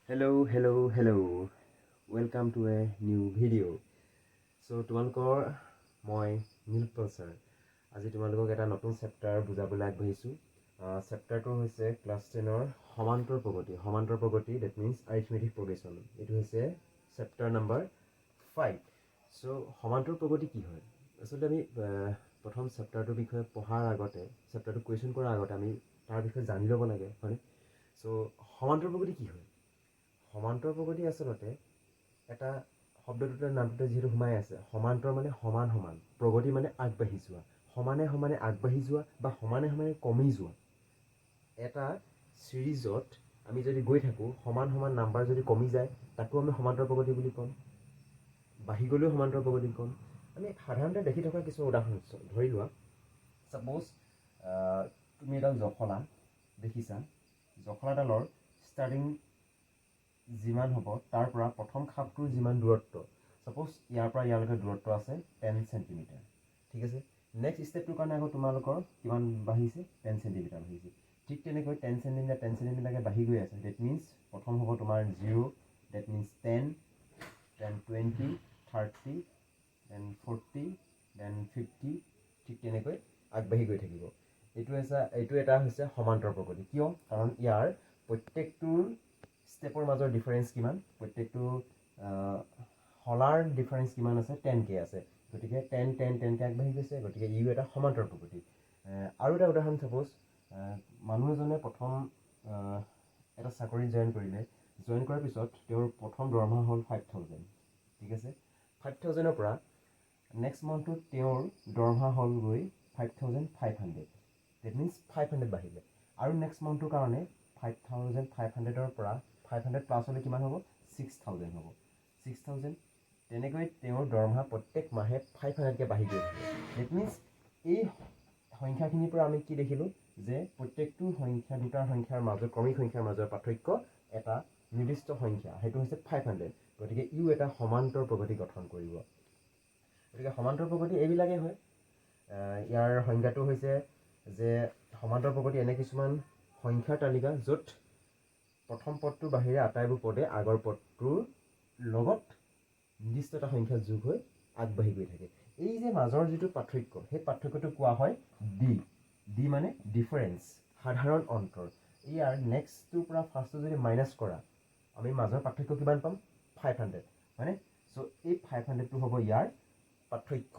Hello. Welcome to a new video. So, তোমালোকৰ মই নীলপল sir আজি তোমালোকক এটা নতুন চেপ্টাৰ বুজাবলৈ আগবাঢ়িছোঁ। চেপ্টাৰটো হৈছে ক্লাছ 10ৰ সমান্তৰ প্ৰগতি ডেট মিনছ আৰিথমেটিক প্ৰগ্ৰেশ্যন। এইটো হৈছে চেপ্টাৰ নাম্বাৰ 5। চ' সমান্তৰ প্ৰগতি কি হয়? আচলতে আমি প্ৰথম চেপ্টাৰটোৰ বিষয়ে পঢ়াৰ আগতে চেপ্টাৰটো কুৱেশ্যন কৰাৰ আগতে আমি তাৰ বিষয়ে জানি ল'ব লাগে, হয়নে? চ' সমান্তৰ প্ৰগতি কি হয়? সমান্তৰ প্ৰগতি আচলতে এটা শব্দটোতে নামটোতে যিহেতু সোমাই আছে, সমান্তৰ মানে সমান সমান, প্ৰগতি মানে আগবাঢ়ি যোৱা, সমানে সমানে আগবাঢ়ি যোৱা বা সমানে সমানে কমি যোৱা। এটা ছিৰিজত আমি যদি গৈ থাকোঁ, সমান সমান নাম্বাৰ যদি কমি যায়, তাকো আমি সমান্তৰ প্ৰগতি বুলি ক'ম। বাঢ়ি গ'লেও সমান্তৰ প্ৰগতি ক'ম। আমি সাধাৰণতে দেখি থকা কিছুমান উদাহৰণ ধৰি লোৱা, ছাপ'জ তুমি এডাল জখলা দেখিছা, জখলাডালৰ ষ্টাৰ্টিং যিমান হ'ব তাৰ পৰা প্ৰথম খাপটোৰ যিমান দূৰত্ব, ছাপ'জ ইয়াৰ পৰা ইয়ালৈকে দূৰত্ব আছে 10 চেণ্টিমিটাৰ, ঠিক আছে। নেক্সট ষ্টেপটোৰ কাৰণে আকৌ তোমালোকৰ কিমান বাঢ়িছে? 10 চেণ্টিমিটাৰ বাঢ়িছে। ঠিক তেনেকৈ 10 চেণ্টিমিটাৰকৈ বাঢ়ি গৈ আছে। ডেট মিনছ প্ৰথম হ'ব তোমাৰ 0, that means 10, then 20, 30, then 40, then 50, ঠিক তেনেকৈ আগবাঢ়ি গৈ থাকিব। এইটো এটা হৈছে সমান্তৰ প্ৰগতি। কিয়? কাৰণ ইয়াৰ প্ৰত্যেকটোৰ ষ্টেপৰ মাজৰ ডিফাৰেঞ্চ কিমান? প্ৰত্যেকটো হলাৰ ডিফাৰেঞ্চ কিমান আছে? 10K আছে। গতিকে 10K আগবাঢ়ি গৈছে। গতিকে ইও এটা সমান্তৰ প্ৰগতি। আৰু এটা উদাহৰণ, ছাপ'জ মানুহ এজনে প্ৰথম এটা চাকৰিত জইন কৰিলে। জইন কৰাৰ পিছত তেওঁৰ প্ৰথম দৰমহা হ'ল 5,000, ঠিক আছে। 5,000ৰ পৰা নেক্সট মান্থটোত তেওঁৰ দৰমহা হ'লগৈ 5,500। ডেট মিনছ 500 বাঢ়িলে। আৰু নেক্সট মান্থটোৰ কাৰণে 5,500ৰ পৰা 500 প্লাছ হ'লে কিমান হ'ব? 6,000 হ'ব। 6,000 তেনেকৈ তেওঁৰ দৰমহা প্ৰত্যেক মাহে 500কৈ বাঢ়ি গৈ থাকে। ডেট মিনছ এই সংখ্যাখিনিৰ পৰা আমি কি দেখিলোঁ যে প্ৰত্যেকটো সংখ্যা, দুটাৰ সংখ্যাৰ মাজৰ ক্ৰমিক সংখ্যাৰ মাজৰ পাৰ্থক্য এটা নিৰ্দিষ্ট সংখ্যা, সেইটো হৈছে 500। গতিকে ইও এটা সমান্তৰ প্ৰগতি গঠন কৰিব। গতিকে সমান্তৰ প্ৰগতি এইবিলাকেই হয়। ইয়াৰ সংজ্ঞাটো হৈছে যে সমান্তৰ প্ৰগতি এনে কিছুমান সংখ্যাৰ তালিকা য'ত প্ৰথম পদটোৰ বাহিৰে আটাইবোৰ পদে আগৰ পদটোৰ লগত নিৰ্দিষ্ট এটা সংখ্যা যোগ হৈ আগবাঢ়ি গৈ থাকে। এই যে মাজৰ যিটো পাৰ্থক্য, সেই পাৰ্থক্যটো কোৱা হয় ডি মানে ডিফাৰেঞ্চ, সাধাৰণ অন্তৰ। ইয়াৰ নেক্সটটোৰ পৰা ফাৰ্ষ্টটো যদি মাইনাছ কৰা, আমি মাজৰ পাৰ্থক্য কিমান পাম? 500, হয়নে? চ' এই 500টো হ'ব ইয়াৰ পাৰ্থক্য,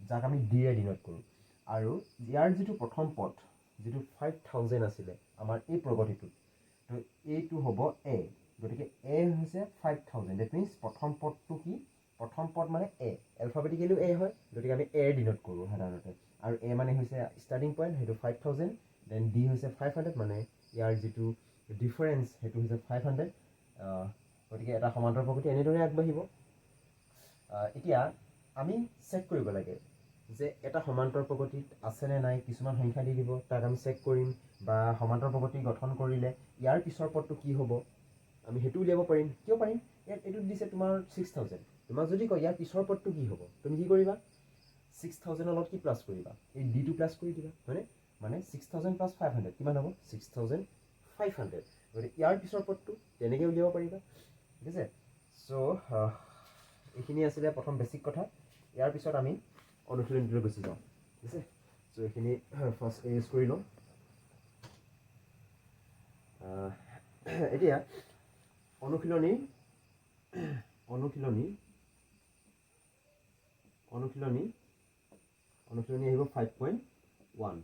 যাক আমি ডিৰে ডিন'ট কৰোঁ। আৰু ইয়াৰ যিটো প্ৰথম পদ, যিটো 5,000 আছিলে আমাৰ এই প্ৰগতিটোত, তো এইটো হ'ব এ। গতিকে এ হৈছে 5,000। ডেট মিনছ প্ৰথম পদটো কি? প্ৰথম পদ মানে এ, এলফাবেটিকেলিও এ হয়। গতিকে আমি এৰ ডিন'ট কৰোঁ সাধাৰণতে। আৰু এ মানে হৈছে ষ্টাৰ্টিং পইণ্ট, সেইটো 5,000। দেন ডি হৈছে 500, মানে ইয়াৰ যিটো ডিফাৰেঞ্চ সেইটো হৈছে 500। গতিকে এটা সমান্তৰ প্ৰগতি এনেদৰে আগবাঢ়িব। এতিয়া আমি চেক কৰিব লাগে যে এটা সমান্তৰ প্ৰগতিত আছেনে নাই। কিছুমান সংখ্যা দি দিব, তাক আমি চেক কৰিম। বা সমান্তৰ প্ৰগতি গঠন কৰিলে ইয়াৰ পিছৰ পদটো কি হ'ব, আমি সেইটো উলিয়াব পাৰিম। কিয় পাৰিম? ইয়াত এইটো দিছে তোমাৰ 6,000। তোমাক যদি কয় ইয়াৰ পিছৰ পদটো কি হ'ব, তুমি কি কৰিবা? 6,000ৰ লগত কি প্লাছ কৰিবা? এই ডিটো প্লাছ কৰি দিবা, হয়নে? মানে 6,000 প্লাছ 500 কিমান হ'ব? 6,500। গতিকে ইয়াৰ পিছৰ পদটো তেনেকৈ উলিয়াব পাৰিবা, ঠিক আছে। চ' এইখিনি আছিলে প্ৰথম বেছিক কথা। ইয়াৰ পিছত আমি অনুশীলনীটোলৈ গুচি যাওঁ, ঠিক আছে। চ' এইখিনি ফাৰ্ষ্ট ইউজ কৰি লওঁ। এতিয়া অনুশীলনী আহিব 5.1।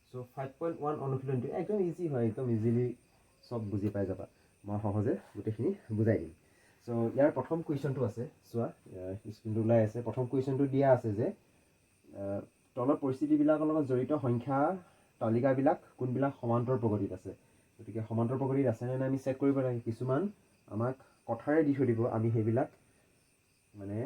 চ' 5.1 অনুশীলনীটো একদম ইজি হয়, একদম ইজিলি চব বুজি পাই যাবা। মই সহজে গোটেইখিনি বুজাই দিম। চ' ইয়াৰ প্ৰথম কুৱেশ্যনটো আছে, চোৱা স্ক্ৰীনটো ওলাই আছে। প্ৰথম কুৱেশ্যনটো দিয়া আছে যে তলৰ পৰিস্থিতিবিলাকৰ লগত জড়িত সংখ্যা তালিকাবিলাক কোনবিলাক সমান্তৰ প্ৰগতিত আছে। গতিকে সমান্তৰ প্ৰগতিত আছেনে নাই আমি চেক কৰিব লাগে। কিছুমান আমাক কথাৰে দি থৈ দিব, আমি সেইবিলাক মানে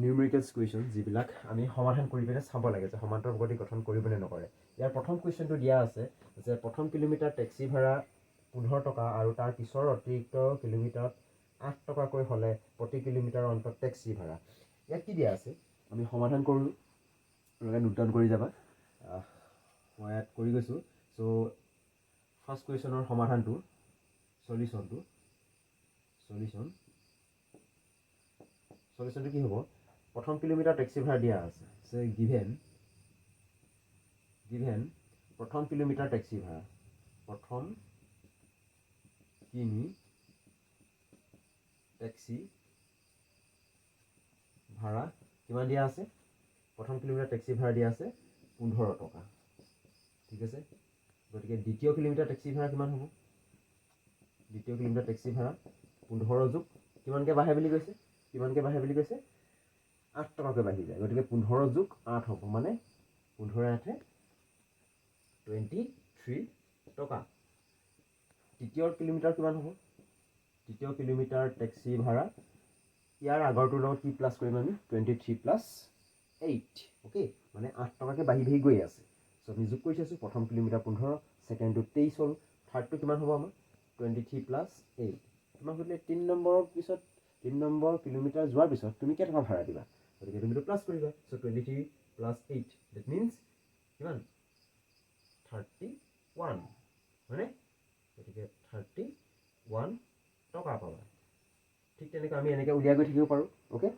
নিউমেৰিকেলছ কুৱেশ্যন যিবিলাক আমি সমাধান কৰি পিনে চাব লাগে যে সমান্তৰ প্ৰগতি গঠন কৰিবনে নকৰে। ইয়াৰ প্ৰথম কুৱেশ্যনটো দিয়া আছে যে প্ৰথম কিলোমিটাৰ টেক্সি ভাড়া 15 টকা আৰু তাৰ পিছৰ অতিৰিক্ত কিলোমিটাৰত 8 টকাকৈ হ'লে প্ৰতি কিলোমিটাৰৰ অন্তত টেক্সি ভাড়া। ইয়াত কি দিয়া আছে আমি সমাধান কৰোঁ, তোমালোকে নোট ডাউন কৰি যাবা। মই ইয়াত কৰি গৈছোঁ। চ' ফাৰ্ষ্ট কুৱেশ্যনৰ সমাধানটো, সলিউশনটো কি হ'ব প্ৰথম কিলোমিটাৰ টেক্সি ভাড়া দিয়া আছে সে গিভেন প্ৰথম কিলোমিটাৰ টেক্সি ভাড়া প্ৰথম কিমি টেক্সি ভাড়া কিমান দিয়া আছে প্ৰথম কিলোমিটাৰ টেক্সি ভাড়া দিয়া আছে 15 টকা ঠিক আছে গতিকে দ্বিতীয় কিলোমিটাৰ টেক্সি ভাড়া কিমান হ'ব দ্বিতীয় কিলোমিটাৰ টেক্সি ভাড়া 15 যোগ কিমানকৈ বাঢ়ে বুলি কৈছে 8 টকাকৈ বাঢ়ি যায় গতিকে 15 যোগ 8 হ'ব মানে 15 8 23 টকা তৃতীয় কিলোমিটাৰ কিমান হ'ব তৃতীয় কিলোমিটাৰ টেক্সি ভাড়া ইয়াৰ আগৰটোৰ লগত কি প্লাছ কৰিম আমি 23 প্লাছ 8 অ'কে মানে 8 টকাকৈ বাঢ়ি গৈ আছে চ' আমি যোগ কৰি চাইছোঁ প্ৰথম কিলোমিটাৰ 15 ছেকেণ্ডটো 23 হ'ল থাৰ্ডটো কিমান হ'ব আমাৰ 23 প্লাছ 8 তোমাক সুধিলে 3 নম্বৰ কিলোমিটাৰ যোৱাৰ পিছত তুমি কেইটকা ভাড়া দিবা গতিকে তুমিতো প্লাছ কৰিবা চ' 23 প্লাছ 8 ডেট মিনছ কিমান 31 হয়নে গতিকে 31 টকা পাবা ঠিক তেনেকৈ আমি এনেকৈ উলিয়াই গৈ থাকিব পাৰোঁ অ'কে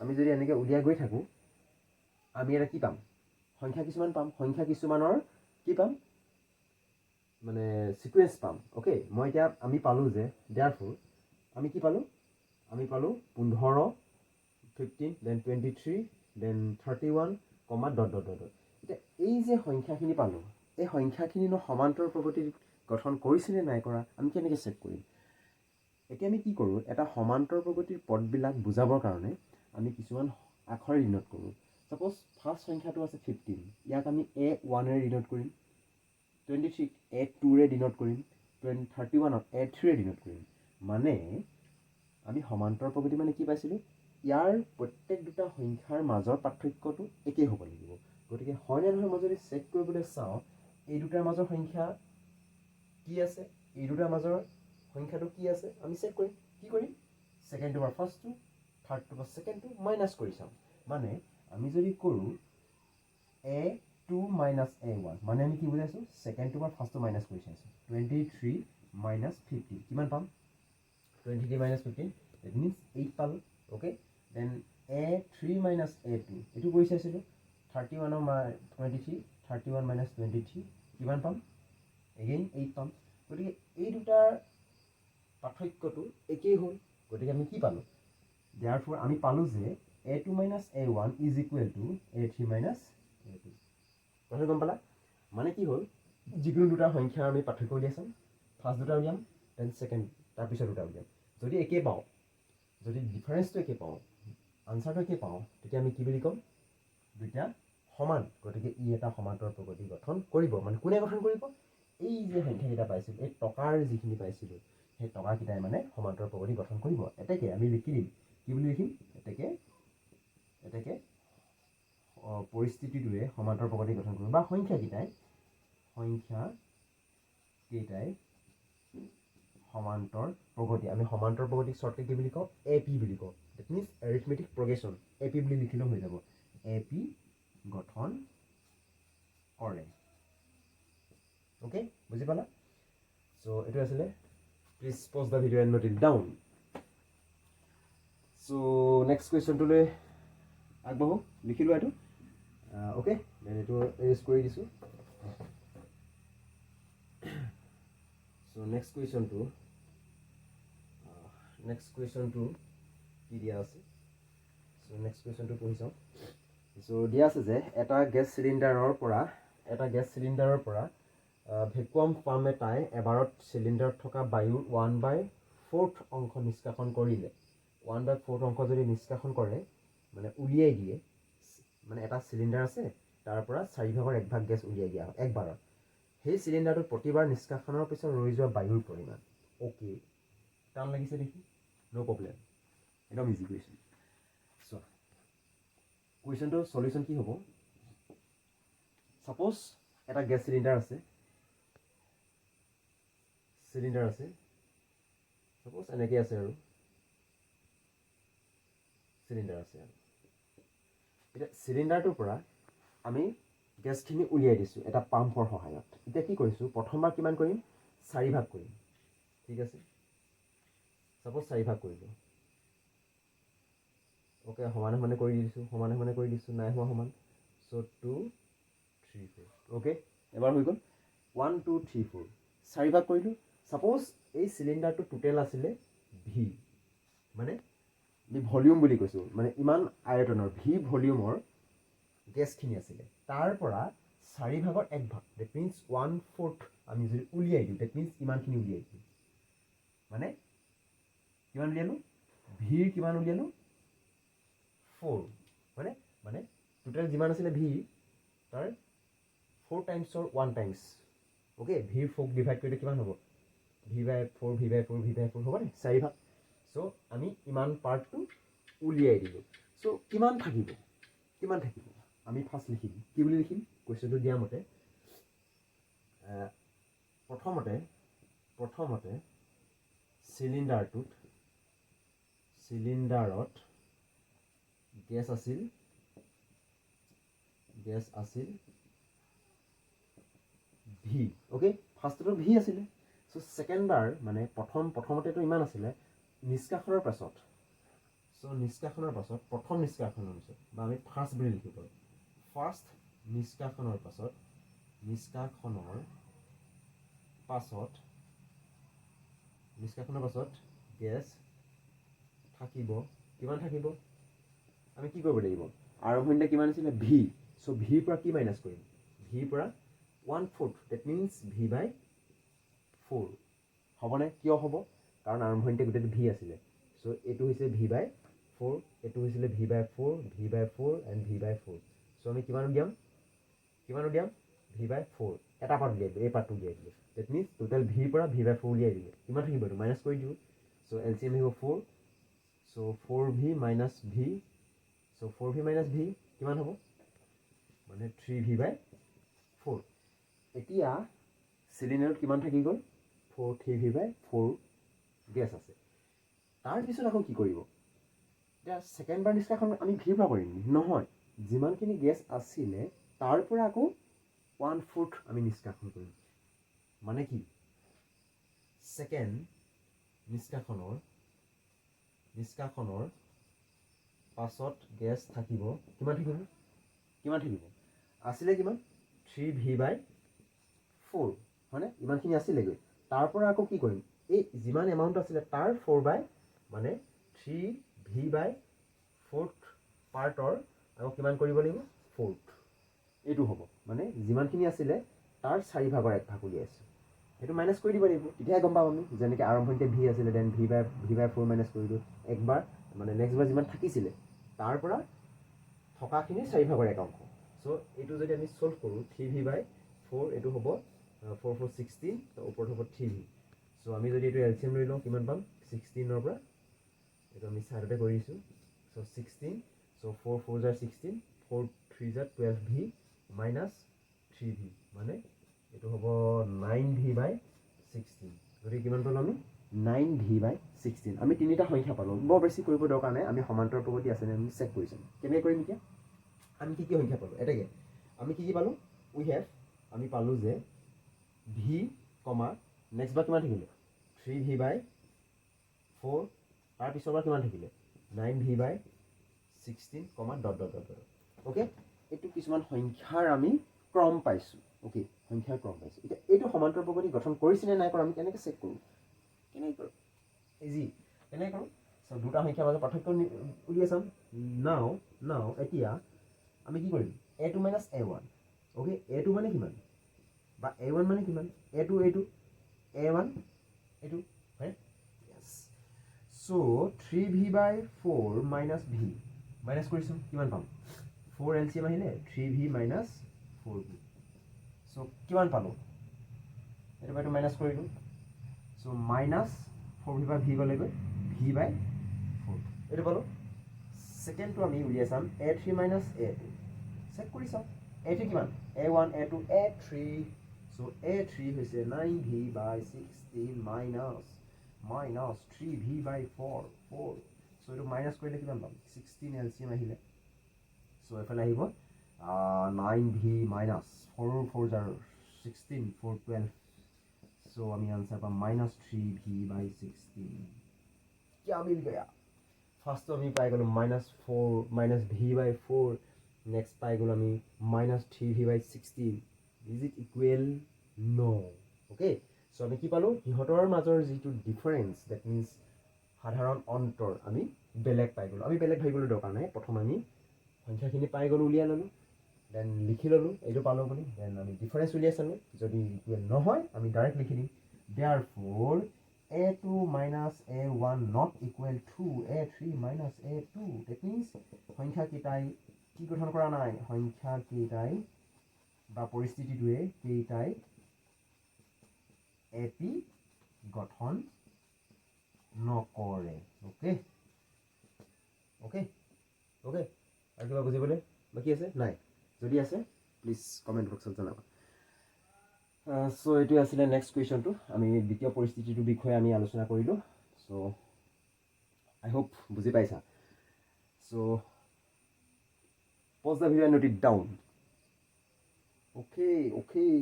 আমি যদি এনেকৈ উলিয়াই গৈ থাকোঁ আমি এটা কি পাম সংখ্যা কিছুমান পাম সংখ্যা কিছুমানৰ কি পাম মানে সিকুৱেন্স পাম অ'কে মই এতিয়া আমি পালোঁ যে দেয়াৰফৰ আমি কি পালোঁ আমি পালোঁ 15 15 then 23 then 31 comma dot dot dot এতিয়া এই যে সংখ্যাখিনি পালোঁ এই সংখ্যাখিনিনো সমান্তৰ প্ৰগতি গঠন কৰিছেনে নাই কৰা আমি কেনেকৈ চেক কৰিম এতিয়া আমি কি কৰোঁ এটা সমান্তৰ প্ৰগতিৰ পদবিলাক বুজাবৰ কাৰণে আমি কিছুমান আখৰে ডিনোট কৰোঁ সাপোজ ফাৰ্ষ্ট সংখ্যাটো আছে 15 ইয়াক আমি A1 ৰে ডিনোট কৰিম 23 A2 ৰে ডিনোট কৰিম 31 A3 ৰে ডিনোট কৰিম মানে আমি সমান্তৰ প্ৰগতি মানে কি পাইছিলোঁ ইয়াৰ প্ৰত্যেক দুটা সংখ্যাৰ মাজৰ পাৰ্থক্যটো একেই হ'ব লাগিব গতিকে হয়নে নহয় মই যদি চেক কৰিবলৈ চাওঁ এই দুটাৰ মাজৰ সংখ্যা কি আছে এই দুটাৰ মাজৰ সংখ্যাটো কি আছে আমি চেক কৰিম কি কৰিম ছেকেণ্ডটো বা ফাৰ্ষ্টটো থাৰ্ডটো বা ছেকেণ্ডটো মাইনাছ কৰি চাওঁ মানে আমি যদি কৰোঁ A2 মাইনাছ A1 মানে আমি কি বুজাইছোঁ ছেকেণ্ডটো বা ফাৰ্ষ্টটো মাইনাছ কৰি চাইছোঁ 23 মাইনাছ 15 কিমান পাম 23 মাইনাছ 15 that means 8 পালোঁ okay then A3 minus A2 এইটো কৰি চাইছিলোঁ 31 23 31 minus 23 কিমান পাম again 8 পাম গতিকে এই দুটাৰ পাৰ্থক্যটো একেই হ'ল গতিকে আমি কি পালোঁ therefore আমি পালোঁ যে A2 minus A1 is equal to A3 minus A2 কথাটো গম পালা মানে কি হ'ল যিকোনো দুটা সংখ্যা আমি পাৰ্থক্য উলিয়াই চাম ফাৰ্ষ্ট দুটা উলিয়াম দেন ছেকেণ্ড তাৰপিছত দুটা উলিয়াম যদি একেই পাওঁ যদি ডিফাৰেন্সটো একে পাওঁ আনসাৰটো একে পাওঁ তেতিয়া আমি কি বুলি ক'ম দুইটা সমান গতিকে ই এটা সমান্তৰ প্ৰগতি গঠন কৰিব মানে কোনে গঠন কৰিব এই যে সংখ্যাকেইটা পাইছিলোঁ এই টকাৰ যিখিনি পাইছিলোঁ সেই টকাকেইটাই মানে সমান্তৰ প্ৰগতি গঠন কৰিব এতেকে আমি লিখি দিম কি বুলি লিখিম এতেকে পৰিস্থিতিটোৱে সমান্তৰ প্ৰগতি গঠন কৰিব বা সংখ্যাকেইটাই সমান্তৰ প্ৰগতি আমি সমান্তৰ প্ৰগতিক শ্বৰ্টকে কি বুলি কওঁ AP বুলি কওঁ that means arithmetic progression AP বুলি লিখিলেও হৈ যাব AP গঠন কৰে অ'কে বুজি পালা চ' এইটো আছিলে please pause the video' and note it down চ' নেক্সট কুৱেশ্যনটোলৈ আগবাঢ়ো লিখি লোৱা এইটো অ'কে দেন এইটো এৰেঞ্জ কৰি দিছোঁ চ' নেক্সট কুৱেশ্যনটো কি দিয়া আছে চ' নেক্সট কুৱেশ্যনটো পঢ়ি চাওঁ চ' দিয়া আছে যে এটা গেছ চিলিণ্ডাৰৰ পৰা ভেকুৱাম পাম্প এটাই এবাৰত চিলিণ্ডাৰত থকা বায়ুৰ 1/4 অংশ নিষ্কাশন কৰিলে 1/4 অংশ যদি নিষ্কাশন কৰে মানে উলিয়াই দিয়ে মানে এটা চিলিণ্ডাৰ আছে তাৰ পৰা 4/1 গেছ উলিয়াই দিয়া হয় একবাৰত সেই চিলিণ্ডাৰটোত প্ৰতিবাৰ নিষ্কাশনৰ পিছত ৰৈ যোৱা বায়ুৰ পৰিমাণ অ'কে টান লাগিছে দেখি নো প্ৰব্লেম একদম ইজি কুৱেশ্যন চোৱা কুৱেশ্যনটোৰ সলিউশ্যন কি হ'ব সাপোজ এটা গেছ চিলিণ্ডাৰ আছে সাপোজ এনেকৈ আছে আৰু চিলিণ্ডাৰ আছে আৰু এতিয়া চিলিণ্ডাৰটোৰ পৰা আমি গেছখিনি উলিয়াই দিছোঁ এটা পাম্পৰ সহায়ত এতিয়া কি কৰিছোঁ প্ৰথমবাৰ কিমান কৰিম 4 ভাগ কৰিম ঠিক আছে সাপোজ 4 ভাগ কৰিলোঁ ওকে সমানে সমানে কৰি দিছোঁ নাই হোৱা সমান চ' 2 3 4 ওকে এবাৰ হৈ গ'ল 1 2 3 4 4 ভাগ কৰিলোঁ সাপোজ এই চিলিণ্ডাৰটো টোটেল আছিলে ভি মানে আমি ভলিউম বুলি কৈছোঁ মানে ইমান আয়তনৰ ভি ভলিউমৰ গেছখিনি আছিলে তাৰ পৰা 4 ভাগৰ 1 ভাগ ডেট মিনছ 1/4 আমি যদি উলিয়াই দিওঁ ডেট মিনছ ইমানখিনি উলিয়াই দিওঁ মানে কিমান উলিয়ালোঁ ভিৰ কিমান উলিয়ালোঁ 4 হয়নে মানে টোটেল যিমান আছিলে ভি তাৰ 4 টাইমছৰ 1 টাইমছ ওকে ভিৰ 4 ডিভাইড কৰিলে কিমান হ'ব v/4 v/4 হ'ব নে 4 ভাগ চ' আমি ইমান পাৰ্টটো উলিয়াই দিলোঁ চ' কিমান থাকিব আমি ফাৰ্ষ্ট লিখিম কি বুলি লিখিম কুৱেশ্যনটো দিয়া মতে প্ৰথমতে চিলিণ্ডাৰত গেছ আছিল ভি ওকে ফাৰ্ষ্টটো ভি আছিলে চ' ছেকেণ্ডবাৰ মানে প্ৰথমতেতো ইমান আছিলে নিষ্কাশনৰ পাছত প্ৰথম নিষ্কাশনৰ পাছত বা আমি ফাৰ্ষ্ট বুলি লিখিব পাৰোঁ ফাৰ্ষ্ট নিষ্কাশনৰ পাছত গেছ থাকিব কিমান থাকিব আমি কি কৰিব লাগিব আৰম্ভণিতে কিমান আছিলে ভি চ' ভিৰ পৰা কি মাইনাছ কৰিম ভিৰ পৰা 1/4 ডেট মিনছ v/4 হ'বনে কিয় হ'ব কাৰণ আৰম্ভণিতে গোটেইটো ভি আছিলে চ' এইটো হৈছে v/4 এইটো হৈছিলে v/4 এণ্ড v/4 চ' আমি কিমান উলিয়াম v/4 এটা পাৰ্ট উলিয়াই দিলোঁ এই পাৰ্টটো উলিয়াই দিলোঁ ডেট মিনছ টোটেল ভিৰ পৰা v/4 উলিয়াই দিলোঁ কিমান থাকিব এইটো মাইনাছ কৰি দিওঁ চ' LCM আহিব 4 চ' 4v মাইনাছ ভি চ' 4v মাইনাছ ভি কিমান হ'ব মানে 3v/4 এতিয়া চিলিণ্ডাৰত কিমান থাকি গ'ল 3v/4 গেছ আছে তাৰপিছত আকৌ কি কৰিব এতিয়া ছেকেণ্ডবাৰ নিষ্কাশন আমি ভিৰ পৰা কৰিম নহয় যিমানখিনি গেছ আছিলে তাৰ পৰা আকৌ 1/4 আমি নিষ্কাশন কৰিম মানে কি ছেকেণ্ড নিষ্কাশনৰ পাছত গেছ থাকিব কিমান থাকিব আছিলে কিমান 3v/4 হয়নে ইমানখিনি আছিলেগৈ তাৰ পৰা আকৌ কি কৰিম এই যিমান এমাউণ্ট আছিলে তাৰ 4 মানে 3v/4 পাৰ্টৰ আকৌ কিমান কৰিব লাগিব 4 এইটো হ'ব মানে যিমানখিনি আছিলে তাৰ 4 ভাগৰ 1 ভাগ উলিয়াইছোঁ সেইটো মাইনাছ কৰি দিব লাগিব তেতিয়াহে গম পাম আমি যেনেকৈ আৰম্ভণিতে ভি আছিলে দেন v/4 মাইনাছ কৰিলোঁ একবাৰ মানে নেক্সটবাৰ যিমান থাকিছিলে তাৰ পৰা থকাখিনি 4 ভাগৰ 1 অংশ চ' এইটো যদি আমি ছল্ভ কৰোঁ 3v/4 এইটো হ'ব 4 4 16 ওপৰত হ'ব 3v চ' আমি যদি এইটো LCM লৈ লওঁ কিমান পাম 16ৰ পৰা এইটো আমি চাইডতে কৰি দিছোঁ চ' 16 চ' 4 4 জাৰ 16 4 3 জাৰ 12v মাইনাছ 3v মানে এইটো হ'ব 9v/16 গতিকে কিমান পালোঁ আমি 9v/16 আমি তিনিটা সংখ্যা পালোঁ বৰ বেছি কৰিব দৰকাৰ নাই আমি সমান্তৰ প্ৰগতি আছেনে আমি চেক কৰি চাম কেনেকৈ কৰিম এতিয়া আমি কি সংখ্যা পালোঁ এটাকে আমি কি পালোঁ আমি পালোঁ যে ভি নেক্সট বাৰ কিমান থাকিলে 3v/4 তাৰপিছৰবাৰ কিমান থাকিলে 9v/16 ডট এইটো কিছুমান সংখ্যাৰ আমি ক্ৰম পাইছোঁ সংখ্যাৰ ক্ৰম পাইছোঁ এতিয়া এইটো সমান্তৰ প্ৰগতি গঠন কৰিছেনে নাই কৰা আমি কেনেকৈ চেক কৰোঁ ইজি কেনেকৈ কৰোঁ চ' দুটা সংখ্যাৰ মাজত পাৰ্থক্য উলিয়াই চাম নাও এতিয়া আমি কি কৰিম a2 মাইনাছ a1 a2 মানে কিমান বা a1 মানে কিমান a2 a1 এইটো হয় চ' 3v/4 মাইনাছ ভি মাইনাছ কৰিছোঁ কিমান পাম 4 LCM আহিলে 3v মাইনাছ 4v চ' কিমান পালোঁ এইটো মাইনাছ কৰিলোঁ চ' মাইনাছ 4v/v গ'লেগৈ v/4 এইটো পালোঁ ছেকেণ্ডটো আমি উলিয়াই চাম a3 মাইনাছ a2 চেক কৰি চাওঁ a3 কিমান a1 a2 a3 চ' a3 হৈছে 9v/16 মাইনাছ 3v/4 চ' এইটো মাইনাছ কৰিলে কিমান পাম 16 LCM আহিলে চ' এইফালে আহিব 9v মাইনাছ 4 4 জাৰ 16 4 12 চ' আমি আনচাৰ পাম মাইনাছ 3v/16 क्या मिल गया फार्स्ट तो आमी पाई गलो -4 -v/4 नेक्स्ट पाई गलो आमी -3v/16 is it equal no okay so आमी কি পালো ইহতৰ মাজৰ যেটো ডিফাৰেন্স দ্যাট মিন্স সাধাৰণ অন্তৰ আমি বেলেগ পাই গলো আমি বেলেগ ভাবিবলৈ দৰকাৰ নাই প্ৰথম আমি সংখ্যাখিনি পাই গলো উলিয়াই ললো দেন লিখি ললো এইটো পালো বুলি দেন আমি ডিফাৰেন্স উলিয়াই চালো যদি ইকুৱেল নহয় আমি ডাইৰেক্ট লিখি দিম therefore a2 minus a1 not equal to a3 minus a2 that means সংখ্যা কেইটাই কি গঠন কৰা নাই সংখ্যা কেইটাই বা পৰিস্থিতিটোৱে কেইটাই এপি গঠন নকৰে ওকে ওকে ওকে আৰু কিবা বুজিবলৈ বাকি আছে নাই যদি আছে প্লিজ কমেন্ট বক্সত জনাবা সো এইটো আছিল নেক্সট কুৱেশ্যনটো আমি দ্বিতীয় পৰিস্থিতিটোৰ বিষয়ে আমি আলোচনা কৰিলোঁ সো আই হোপ বুজি পাইছা so pause the video and note it down okay okay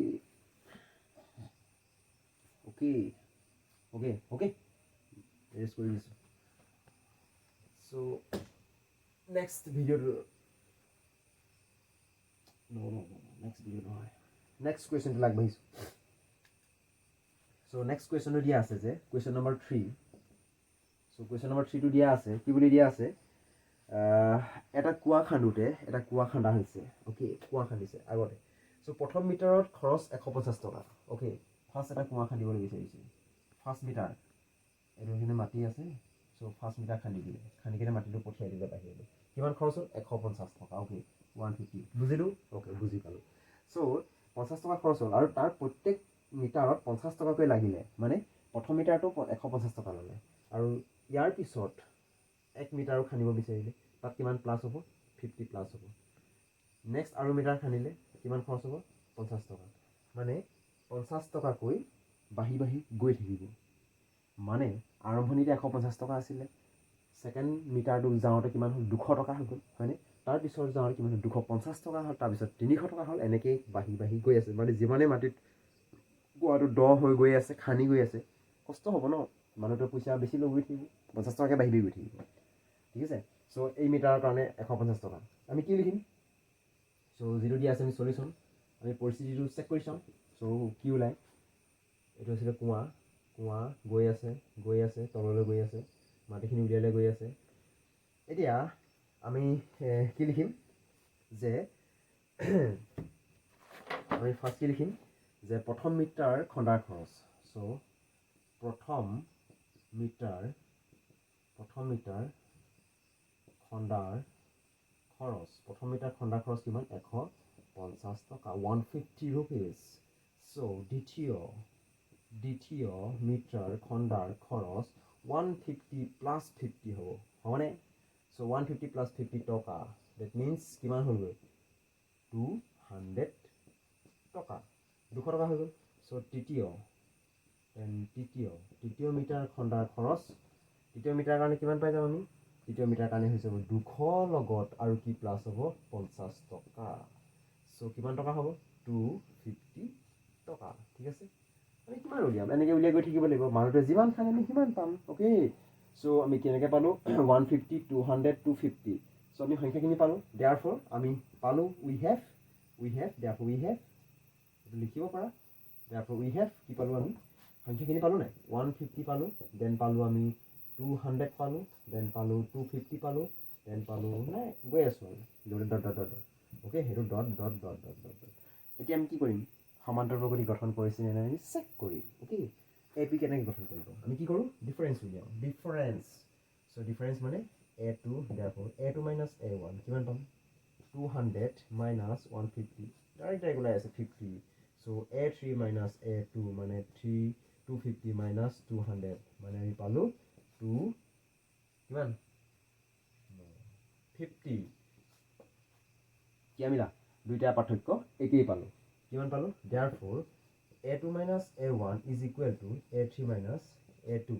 okay okay okay let's go this so next video no next video no next question to lag bhaisu so next question to dia ase je question number 3 so question number 3 to dia ase ki boli dia ase এটা কুয়া খান্দুতে এটা কুয়া খান্দা হৈছে okay কুয়া খান্দিছে আগতে so প্ৰথম মিটাৰত খৰচ 150 টকা ওকে ফাৰ্স্ট এটা কুয়া খান্দিবলৈ বিচাৰিছে ফাৰ্স্ট মিটাৰ এৰহিনে মাটি আছে সো ফাৰ্স্ট মিটাৰ খান্দি দিলে খান্দি কিনে মাটিটো পঠিয়াই দিলে বাহিৰলৈ কিমান খৰচ হ'ল 150 টকা ওকে 150 বুজিলো ওকে বুজি পালো সো 50 টকা খৰচ হ'ল আৰু তাৰ প্ৰত্যেক মিটাৰত 50 টকাকৈ লাগিলে মানে প্ৰথম মিটাৰটো 150 টকা ল'লে আৰু ইয়াৰ পিছত 1 মিটাৰ খানিব বিচাৰিলে তাত কিমান প্লাস হ'ব 50 প্লাস হ'ব নেক্সট আৰু মিটাৰ খানিলে কিমান খৰচ হ'ব 50 টকা মানে 50 টকা কৈ বাহি বাহি গৈ থাকিব মানে আৰম্ভণিতে 150 টকা আছিল সেকেন্ড মিটাৰটো যাওঁতে কিমান হ'ল 200 টকা হৈ গ'ল হয়নে তাৰ পিছত যাওঁতে কিমান 250 টকা হ'ল তাৰ পিছত 300 টকা হ'ল এনেকৈ বাহি বাহি গৈ আছে মানে যিমানে মাটিত গুৱাটো দ হৈ গৈ আছে খানি গৈ আছে কষ্ট হ'ব ন মানুহৰ পইচা বেছি লৈ গৈ থাকিব 50 টকাকে বাহি গৈ থাকিব ঠিক আছে সো এই মিটাৰৰ কাৰণে 150 টকা আমি কি লিখিম সো যেটো দিয়া আছে আমি সলিউশন আমি পৰিস্থিতিটো চেক কৰি চাম সো কি ওলাই এটো আছিল কুয়া কুয়া গৈ আছে তললৈ গৈ আছে মাটিখিনি উলিয়ালে গৈ আছে এতিয়া আমি কি লিখিম যে আমি ফাৰ্স্ট কি লিখিম যে প্ৰথম মিটাৰ খন্দাৰ খৰচ সো প্ৰথম মিটাৰ খন্দাৰ খৰচ প্ৰথম মিটাৰ খন্দাৰ খৰচ কিমান 150 টকা 150 rupees সো দ্বিতীয় মিটাৰ খন্দাৰ খৰচ 150 প্লাস 50 হ'ব হয়নে সো 150 প্লাস 50 টকা দ্যাট মিন্স কিমান হ'ল 200 টকা 200 টকা হৈ গ'ল সো তৃতীয় মিটাৰ খন্দাৰ খৰচ তৃতীয় মিটাৰ কাৰণে কিমান পাই যাম আমি তৃতীয় মিটাৰ কাৰণে হৈছে 200 লগত আৰু কি প্লাস হ'ব 50 টকা সো কিমান টকা হ'ব 250 টকা ঠিক আছে আমি কিমান উলিয়াম এনেকৈ উলিয়াই গৈ থাকিব লাগিব মানুহটো যিমান খান আমি সিমান পাম ওকে সো আমি কেনেকৈ পালো 150 200 250 সো আমি সংখ্যাখিনি পালো therefore আমি পালো we have therefore we have লিখিব পাৰা therefore we have কি পালো আমি সংখ্যাখিনি পালো নাই 150 পালো দেন পালো আমি 200 পালো দেন পালো 250 পালো দেন পালো নাই গৈ আছো ডট ওকে হেটো ডট এতিয়া আমি কি কৰিম সমান্তৰাল প্ৰগতি গঠন কৰিছে নে নাই চেক কৰিম ওকে এপি কেনেকৈ গঠন কৰিব আমি কি কৰো ডিফাৰেন্স উলিয়াও ডিফাৰেন্স সো ডিফাৰেন্স মানে a2 therefore a2 minus a1 কিমান পাম 200 minus 150 ডাইৰেক্ট ওলাই আছে 50 সো a3 minus a2 মানে 250 minus 200 মানে আমি পালো 2 কিমান 50 কি আমিলা দুইটা পাৰ্থক্য একেই পালো কিমান পালো therefore a2 minus a1 is equal to a3 minus a2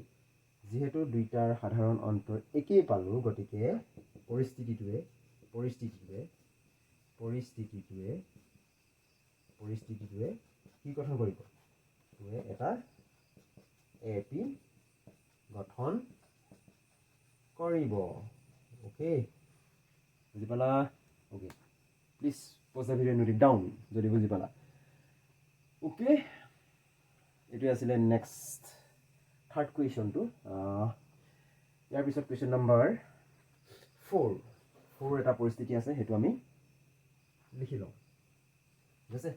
যেহেতু দুইটাৰ সাধাৰণ অন্তৰ একেই পালো গতিকে পৰিস্থিতিটোৱে কি গঠন কৰিব এটা এপি গঠন কৰিব অ'কে বুজি পালা okay please pause the video' note it down যদি বুজি পালা অ'কে এইটোৱে আছিলে নেক্সট থাৰ্ড কুৱেশ্যনটো ইয়াৰ পিছত কুৱেশ্যন নম্বৰ 4 এটা পৰিস্থিতি আছে সেইটো আমি লিখি লওঁ ঠিক আছে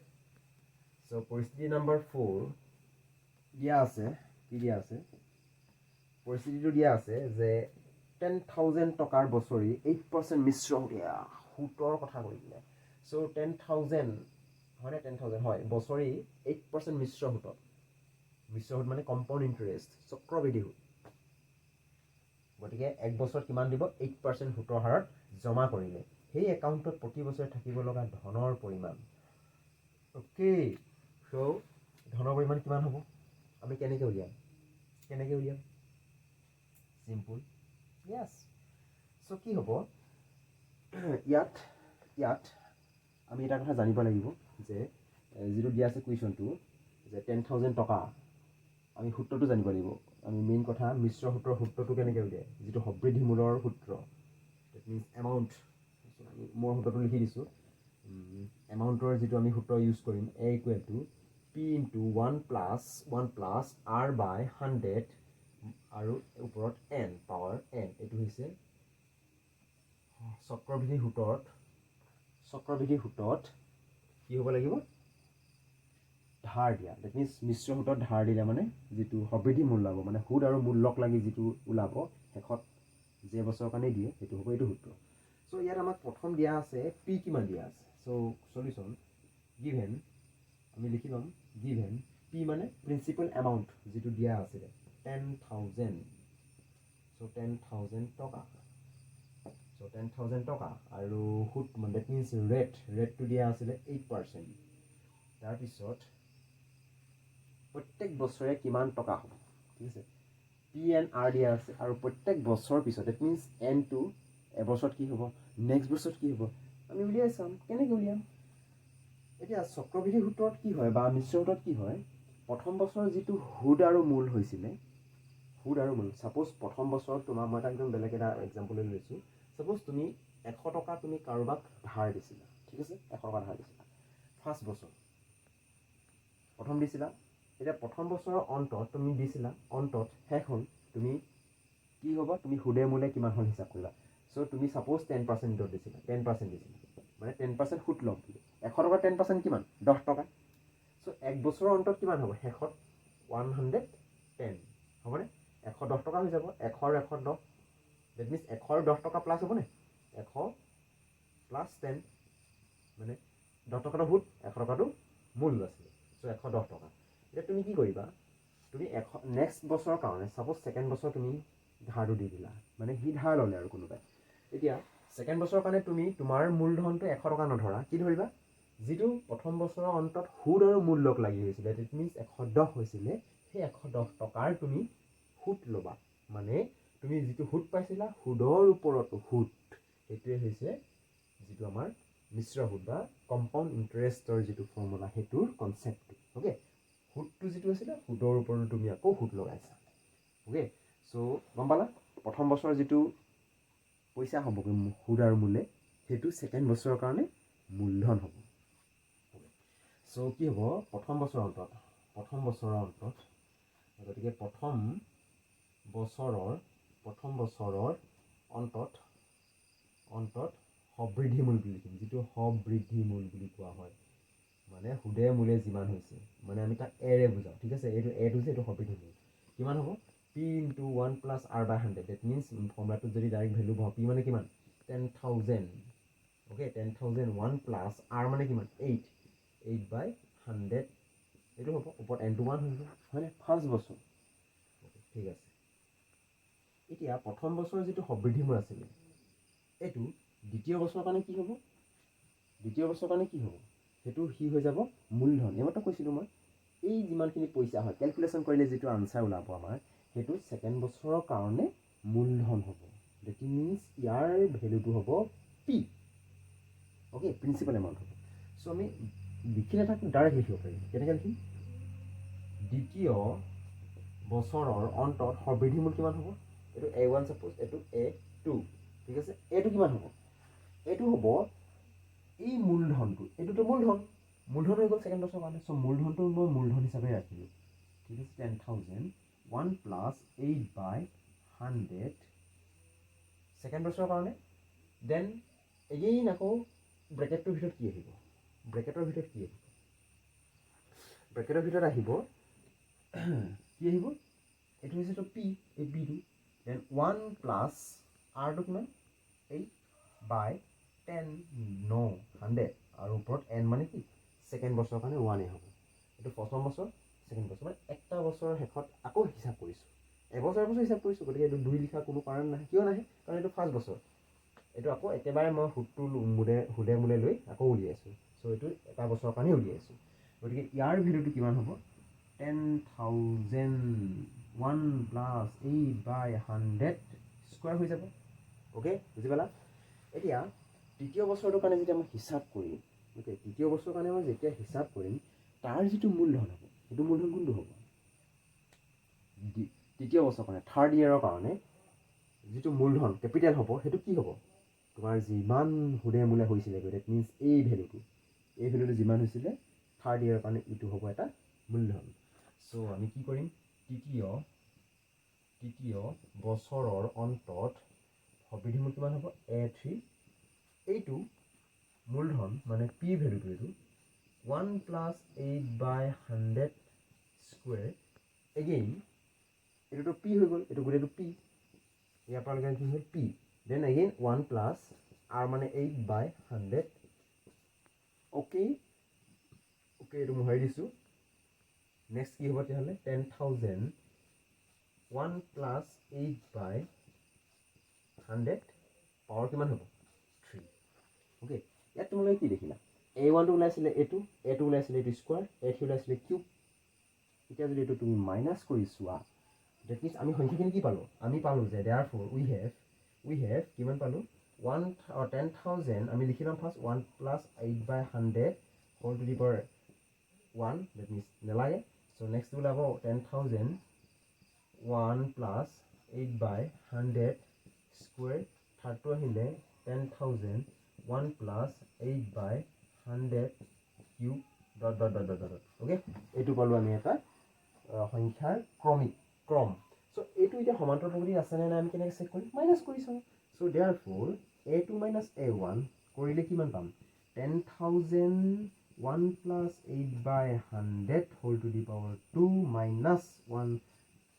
চ' পৰিস্থিতি নম্বৰ 4 দিয়া আছে কি দিয়া আছে পৰিস্থিতিটো দিয়া আছে যে 10,000 টকাৰ বছৰি 8% মিশ্ৰ সুতৰ কথা কৈ দিলে চ' 10,000 হয়নে 10,000 হয় বছৰি 8% মিশ্ৰ সুত মানে কম্পাউণ্ড ইণ্টাৰেষ্ট চক্ৰবৃদ্ধি সুত গতিকে এক বছৰত কিমান দিব 8% সুতৰ হাৰত জমা কৰিলে সেই একাউণ্টত প্ৰতি বছৰে থাকিব লগা ধনৰ পৰিমাণ অ'কে চ' ধনৰ পৰিমাণ কিমান হ'ব আমি কেনেকৈ উলিয়াম চিম্পুল য়েছ চ' কি হ'ব ইয়াত আমি এটা কথা জানিব লাগিব যে যিটো দিয়া আছে কুৱেশ্যনটো যে 10,000 টকা আমি সূত্ৰটো জানিব লাগিব আমি মেইন কথা মিশ্ৰ সূত্ৰৰ সূত্ৰটো কেনেকৈ উলিয়াই যিটো সবৃদ্ধি মূলৰ সূত্ৰ ডেট মিনছ এমাউণ্ট আমি মই সূত্ৰটো লিখি দিছোঁ এমাউণ্টৰ যিটো আমি সূত্ৰ ইউজ কৰিম A equal to P into 1 plus R by 100 আৰু ওপৰত এন পাৱাৰ এন এইটো হৈছে চক্ৰবৃদ্ধি সূত্ৰত কি হ'ব লাগিব ধাৰ দিয়া ডেট মিনছ মিশ্ৰ সূত্ৰত ধাৰ দিলে মানে যিটো সবৃদ্ধি মূল ওলাব মানে সুদ আৰু মূল লগ লাগি যিটো ওলাব শেষত যে বছৰৰ কাৰণে দিয়ে সেইটো হ'ব এইটো সূত্ৰ চ' ইয়াত আমাক প্ৰথম দিয়া আছে পি কিমান দিয়া আছে চ' সলিউশ্যন গিভেন আমি লিখি ল'ম গিভেন পি মানে প্ৰিন্সিপাল এমাউণ্ট যিটো দিয়া আছিলে 10,000 চ' 10,000 টকা চ' 10,000 টকা আৰু সুদ মানে ডেট মিনছ ৰেটটো দিয়া আছিলে 8% তাৰপিছত প্ৰত্যেক বছৰে কিমান টকা হ'ব ঠিক আছে পি এন আৰ দিয়া আছে আৰু প্ৰত্যেক বছৰ পিছত ডেট মিনছ এনটো এবছৰত কি হ'ব নেক্সট বছৰত কি হ'ব আমি উলিয়াই চাম কেনেকৈ উলিয়াম এতিয়া চক্ৰবৃদ্ধি সূত্ৰত কি হয় বা মিশ্ৰ সূত্ৰত কি হয় প্ৰথম বছৰ যিটো সুদ আৰু মূল হৈছিলে ছাপ'জ প্ৰথম বছৰত তোমাৰ মই এটা একদম বেলেগ এটা এক্সাম্পল লৈছোঁ ছাপ'জ তুমি 100 টকা তুমি কাৰোবাক ধাৰ দিছিলা ঠিক আছে 100 টকা ধাৰ দিছিলা ফাৰ্ষ্ট বছৰ প্ৰথম দিছিলা এতিয়া প্ৰথম বছৰৰ অন্তত তুমি দিছিলা অন্তত শেষ হ'ল তুমি কি হ'ব তুমি সুদে মূলে কিমান হ'ল হিচাপ কৰিবা চ' তুমি ছাপ'জ 10% দিছিলা 10% দিছিলা মানে 10% সুদ ল'ম 100 টকাৰ 10% কিমান 10 টকা চ' এক বছৰৰ অন্তত কিমান হ'ব শেষত 110 হ'বনে 110 টকা হৈ যাব 100 আৰু 110 ডেট মিনছ 100 আৰু 10 টকা প্লাছ হ'বনে 100 প্লাছ 10 মানে 10 টকাটো সুদ 100 টকাটো মূল আছিলে চ' 110 টকা এতিয়া তুমি কি কৰিবা তুমি নেক্সট বছৰৰ কাৰণে ছাপ'জ ছেকেণ্ড বছৰ তুমি ধাৰটো দি দিলা মানে সি ধাৰ ল'লে আৰু কোনোবাই এতিয়া ছেকেণ্ড বছৰৰ কাৰণে তুমি তোমাৰ মূলধনটো 100 টকা নধৰা কি ধৰিবা যিটো প্ৰথম বছৰৰ অন্তত সুদ আৰু মূল লগ লাগি হৈছিলে ডেট মিনছ 110 হৈছিলে সেই 110 টকাৰ তুমি সুদ ল'বা মানে তুমি যিটো সুদ পাইছিলা সুদৰ ওপৰতো সুদ সেইটোৱে হৈছে যিটো আমাৰ মিশ্ৰ সুদ বা কম্পাউণ্ড ইণ্টাৰেষ্টৰ যিটো ফৰ্মুলা সেইটোৰ কনচেপ্টটো অ'কে সুদটো যিটো আছিলে সুদৰ ওপৰতো তুমি আকৌ সুদ লগাইছা অ'কে চ' গম পালা প্ৰথম বছৰৰ যিটো পইচা হ'বগৈ সুদ আৰু মূলে সেইটো ছেকেণ্ড বছৰৰ কাৰণে মূলধন হ'ব চ' কি হ'ব প্ৰথম বছৰৰ অন্তত গতিকে প্ৰথম বছৰৰ অন্তত সবৃদ্ধি মূল বুলি লিখিম যিটো সবৃদ্ধি মূল বুলি কোৱা হয় মানে সুদে মূলে যিমান হৈছে মানে আমি তাক এৰে বুজাওঁ ঠিক আছে এইটো এটো যে এইটো সবৃদ্ধি মূল কিমান হ'ব P into 1 plus R by 100 that means ফৰ্মুলাটোত যদি ডাইৰেক্ট ভেলু ভৰাওঁ পি মানে কিমান 10,000 অ'কে 10,000 1 প্লাছ আৰ মানে কিমান 8 বাই 100 এইটো হ'ব ওপৰত এনটো 1 হৈ যাব হয়নে ফাৰ্ষ্ট বছৰ ঠিক আছে এতিয়া প্ৰথম বছৰৰ যিটো সবৃদ্ধি মূল আছিলে এইটো দ্বিতীয় বছৰৰ কাৰণে কি হ'ব সেইটো সি হৈ যাব মূলধন এইমাত্ৰ কৈছিলোঁ মই এই যিমানখিনি পইচা হয় কেলকুলেশ্যন কৰিলে যিটো আনচাৰ ওলাব আমাৰ সেইটো ছেকেণ্ড বছৰৰ কাৰণে মূলধন হ'ব ডেট মিনছ ইয়াৰ ভেলুটো হ'ব পি অ'কে প্ৰিন্সিপাল এমাউণ্ট হ'ব চ' আমি লিখি নাথাকোঁ ডাইৰেক্ট লিখিব পাৰিম কেনেকৈ লিখিম দ্বিতীয় বছৰৰ অন্তত সবৃদ্ধি মূল কিমান হ'ব এইটো A1 সাপোজ এইটো A2 ঠিক আছে এইটো কিমান হ'ব এইটো হ'ব এই মূলধনটো এইটোতো মূলধন হৈ গ'ল ছেকেণ্ড বছৰৰ কাৰণে চ' মূলধনটো মই মূলধন হিচাপে ৰাখিলোঁ ঠিক আছে 10,000 1 প্লাছ 8/100 ছেকেণ্ড বছৰৰ কাৰণে দেন এগেইন আকৌ ব্ৰেকেটটোৰ ভিতৰত কি আহিব ব্ৰেকেটৰ ভিতৰত কি আহিব ব্ৰেকেটৰ ভিতৰত আহিব কি আহিব এইটো হৈছে তো পি এই পিটো দেন 1 প্লাছ আৰটো কিমান 8/10 আৰু ওপৰত n মানে কি ছেকেণ্ড বছৰৰ কাৰণে 1 হ'ব এইটো প্ৰথম বছৰ ছেকেণ্ড বছৰ মানে একটা বছৰৰ শেষত আকৌ হিচাপ কৰিছোঁ এবছৰ হিচাপ কৰিছোঁ গতিকে এইটো 2 লিখা কোনো কাৰণ নাই কিয় নাহে কাৰণ এইটো ফাৰ্ষ্ট বছৰ এইটো আকৌ একেবাৰে মই সুদটো সুদে মূলে লৈ আকৌ উলিয়াইছোঁ চ' এইটো এটা বছৰৰ কাৰণে উলিয়াইছোঁ গতিকে ইয়াৰ ভেলুটো কিমান হ'ব 10,000 1 প্লাছ 8/100 স্কুৱাৰ হৈ যাব অ'কে বুজি পালা এতিয়া তৃতীয় বছৰটোৰ কাৰণে যেতিয়া মই হিচাপ কৰিম অ'কে তৃতীয় বছৰৰ কাৰণে মই যেতিয়া হিচাপ কৰিম তাৰ যিটো মূলধন হ'ব সেইটো মূলধন কোনটো হ'ব তৃতীয় বছৰৰ কাৰণে থাৰ্ড ইয়েৰৰ কাৰণে যিটো মূলধন কেপিটেল হ'ব সেইটো কি হ'ব তোমাৰ যিমান সুদে মূলে হৈছিলে ডেট মিনছ এই ভেলুটো যিমান হৈছিলে থাৰ্ড ইয়েৰৰ কাৰণে এইটো হ'ব এটা মূলধন চ' আমি কি কৰিম তৃতীয় বছৰৰ অন্তত সবিধিমূল কিমান হ'ব A3 এইটো মূলধন মানে পি ভেলুটো এইটো 1 প্লাছ 8/100 স্কুৱেৰ এগেইন এইটোতো পি হৈ গ'ল এইটো গোটেইটো পি ইয়াৰ পৰা কি হ'ল P then again 1 plus R মানে 8/100 অ'কে এইটো মোহাৰি দিছোঁ নেক্সট কি হ'ব তেতিয়াহ'লে 10,000 1 প্লাছ 8/100 পাৱাৰ কিমান হ'ব 3 অ'কে ইয়াত তোমালোকে কি দেখিলা A1টো ওলাইছিলে A2 ওলাইছিলে এইটো স্কুৱাৰ A3 ওলাইছিলে কিউব এতিয়া যদি এইটো তুমি মাইনাছ কৰি চোৱা ডেট মিনছ আমি সংখ্যাখিনি কি পালোঁ আমি পালোঁ যে therefore we have কিমান পালোঁ 10,000 আমি লিখি ল'ম first 1 plus 8/100 whole to the power 1 that means নেলাগে চ' নেক্সট ওলাব 10,000 1 প্লাছ 8/100 স্কুৱেৰ থাৰ্ডটো আহিলে 10,000 1 প্লাছ 8/100 কিউব ডট অ'কে এইটো পালোঁ আমি এটা সংখ্যাৰ ক্ৰম চ' এইটো এতিয়া সমান্তৰ প্ৰকৃতিত আছেনে নাই আমি কেনেকৈ চেক কৰিম মাইনাছ কৰি চাওঁ চ' therefore A2 minus A1 কৰিলে কিমান পাম 10,000 1 plus 8/100 whole to the power 2 minus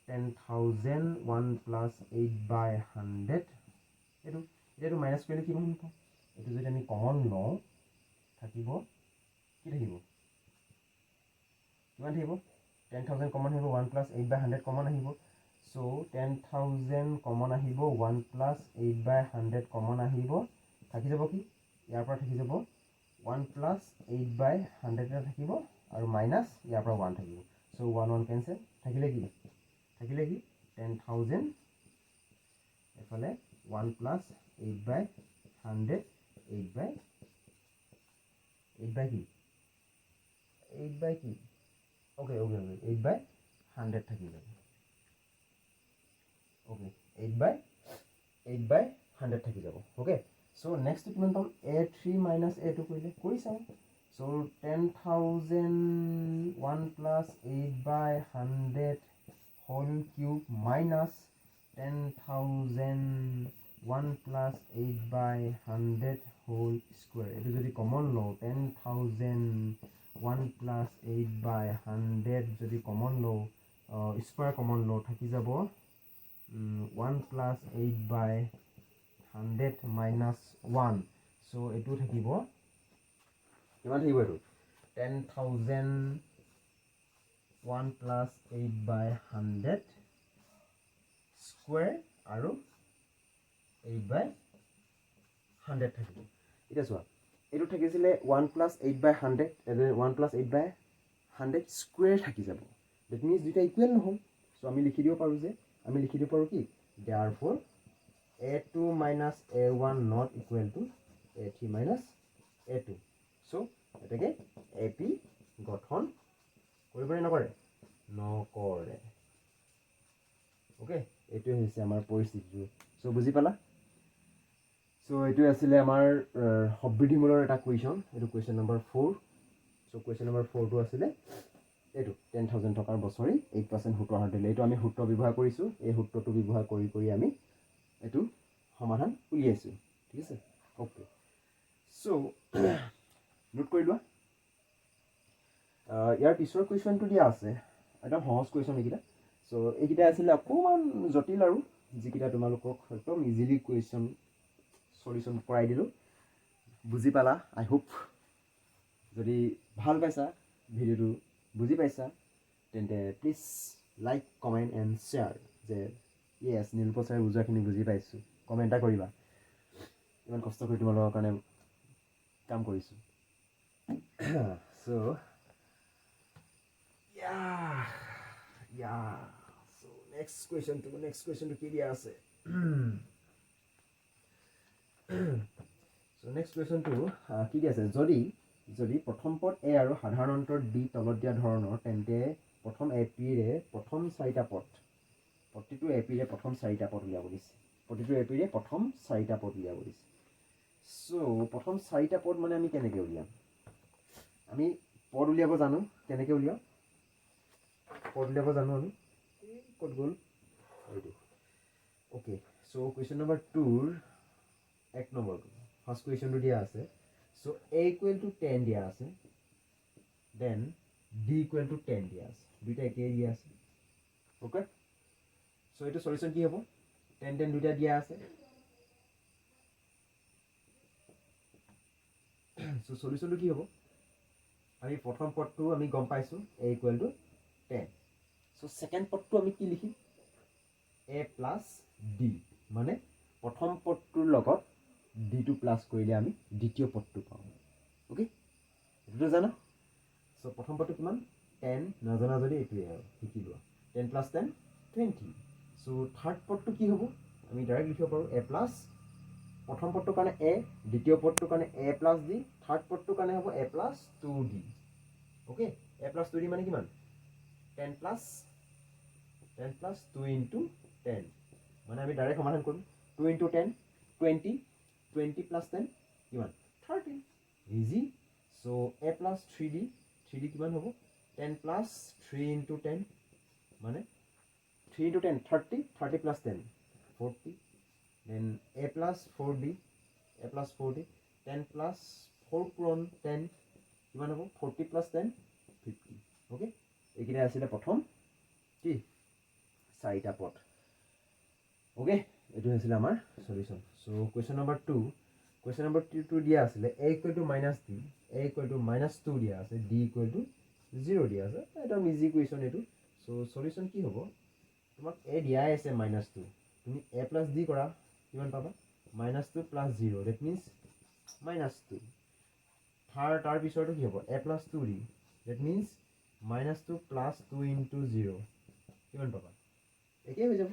10,000 1 plus 8/100 এইটো মাইনাছ কৰিলে কিমান পাম এইটো যদি আমি কমন লওঁ থাকিব কি থাকিব কিমান থাকিব 10,000 কমন আহিব 1 plus 8/100 কমন আহিব চ' 10,000 কমন আহিব 1 plus 8/100 কমন আহিব থাকি যাব কি ইয়াৰ পৰা থাকি যাব 1 plus 8/100 এটা থাকিব আৰু মাইনাছ ইয়াৰ পৰা 1 থাকিব চ' 1 কেঞ্চেল থাকিলে কি 10,000 এফালে 1 plus 8/100 8 কি 8/100 থাকি যাব অ'কে 8/100 থাকি যাব অ'কে চ' নেক্সট কিমান পাম A3 minus A2 কৰি চাওঁ চ' 10,000 1 plus 8/100 whole cube minus 10,000 1 plus 8/100 whole square এইটো যদি কমন লওঁ 10,000 1 plus 8/100 যদি কমন লওঁ স্কুৱাৰ কমন লওঁ থাকি যাব 1 plus 8/100 minus 1 চ' এইটো থাকিব কিমান থাকিব এইটো 10,000 1 plus 8/100 স্কুৱেৰ আৰু 8/100 থাকিব এতিয়া চোৱা এইটো থাকিছিলে 1 plus 8/100 1 plus 8/100 স্কুৱেৰ থাকি যাব ডেট মিনছ দুইটা ইকুৱেল নহ'ল চ' আমি লিখি দিব পাৰোঁ কি therefore A2 minus A1 not equal to A3 minus A2 চ' এতেকে AP গঠন কৰিবনে নকৰে অ'কে এইটোৱে হৈছে আমাৰ পৰিস্থিতিটো চ' বুজি পালা চ' এইটোৱে আছিলে আমাৰ সবৃদ্ধিমূলৰ এটা কুৱেশ্যন এইটো কুৱেশ্যন নম্বৰ 4 চ' কুৱেশ্যন নম্বৰ 4টো আছিলে এইটো 10,000 টকাৰ বছৰি 8% সুতৰ হাৰ দিলে এইটো আমি সূত্ৰ ব্যৱহাৰ কৰিছোঁ এই সূত্ৰটো ব্যৱহাৰ কৰি আমি এইটো সমাধান উলিয়াইছোঁ ঠিক আছে অ'কে চ' নোট কৰি লোৱা ইয়াৰ পিছৰ কুৱেশ্যনটো দিয়া আছে একদম সহজ কুৱেশ্যন এইকেইটা চ' এইকেইটা আছিলে অকণমান জটিল আৰু যিকেইটা তোমালোকক একদম ইজিলি কুৱেশ্যন সলিউশ্যন কৰাই দিলোঁ বুজি পালা আই হোপ যদি ভাল পাইছা ভিডিঅ'টো বুজি পাইছা তেন্তে please like comment and share যে য়েছ নীলপল ছাৰে বুজোৱাখিনি বুজি পাইছোঁ কমেণ্ট এটা কৰিবা ইমান কষ্ট কৰি তোমালোকৰ কাৰণে কাম কৰিছোঁ চ' নেক্সট কুৱেশ্যনটো কি দিয়া আছে চ' নেক্সট কুৱেশ্যনটো কি দিয়া আছে যদি প্ৰথম পদ এ আৰু সাধাৰণ অন্তৰ ডি তলত দিয়া ধৰণৰ তেন্তে প্ৰথম এপিৰে প্ৰথম 4টা পদ প্ৰতিটো এপিৰে প্ৰথম 4টা পদ উলিয়াব দিছে চ' প্ৰথম 4টা পদ মানে আমি কেনেকৈ উলিয়াম আমি পদ উলিয়াব জানো কেনেকৈ উলিয়াম আমি ক'ত গ'ল এইটো অ'কে চ' কুৱেশ্যন নম্বৰ 2ৰ 1 নম্বৰটো ফাৰ্ষ্ট কুৱেশ্যনটো দিয়া আছে চ' a = 10 দিয়া আছে দেন d = 10 দিয়া আছে দুইটা একেই দিয়া আছে অ'কে চ' এইটো সলিউশ্যন কি হ'ব 10 দুইটা দিয়া আছে চ' সলিউশ্যনটো কি হ'ব আমি প্ৰথম পদটো আমি গম পাইছোঁ a = 10 চ' ছেকেণ্ড পদটো আমি কি লিখিম a + d মানে প্ৰথম পদটোৰ লগত ডিটো প্লাছ কৰিলে আমি দ্বিতীয় পদটো পাওঁ অ'কে এইটোতো জানা চ' প্ৰথম পদটো কিমান 10 নাজানা যদি এইটোৱে আৰু শিকি লোৱা 10 + 10 20 চ' থাৰ্ড পদটো কি হ'ব আমি ডাইৰেক্ট লিখিব পাৰোঁ a প্লাছ প্ৰথম পদটোৰ কাৰণে a দ্বিতীয় পদটোৰ কাৰণে a + d থাৰ্ড পদটোৰ কাৰণে হ'ব a + 2d okay a + 2d মানে কিমান 10 + 2 × 10 মানে আমি ডাইৰেক্ট সমাধান কৰিম 2 × 10 20 20 + 10 কিমান 30 ইজি চ' a + 3d কিমান হ'ব 10 + 3 × 10 মানে 3 × 10 30 30 + 10 40 দেন a + 4d 10 + 4 পূৰণ 10 কিমান হ'ব 40 + 10 50 অ'কে এইকেইটা আছিলে প্ৰথম কি 4টা পদ অ'কে এইটো হৈছিলে আমাৰ সলিউশ্যন চ' কুৱেশ্যন নম্বৰ 2 দিয়া আছিলে a = -d a = -2 দিয়া আছে d = 0 দিয়া আছে একদম ইজি কুৱেশ্যন এইটো চ' সলিউশ্যন কি হ'ব তোমাক a দিয়াই আছে -2 তুমি a + d কৰা কিমান পাবা -2 + 0 ডেট মিনছ -2 তাৰ পিছৰটো কি হ'ব a + 2d ডেট মিনছ -2 + 2 × 0 কিমান পাবা একেই হৈ যাব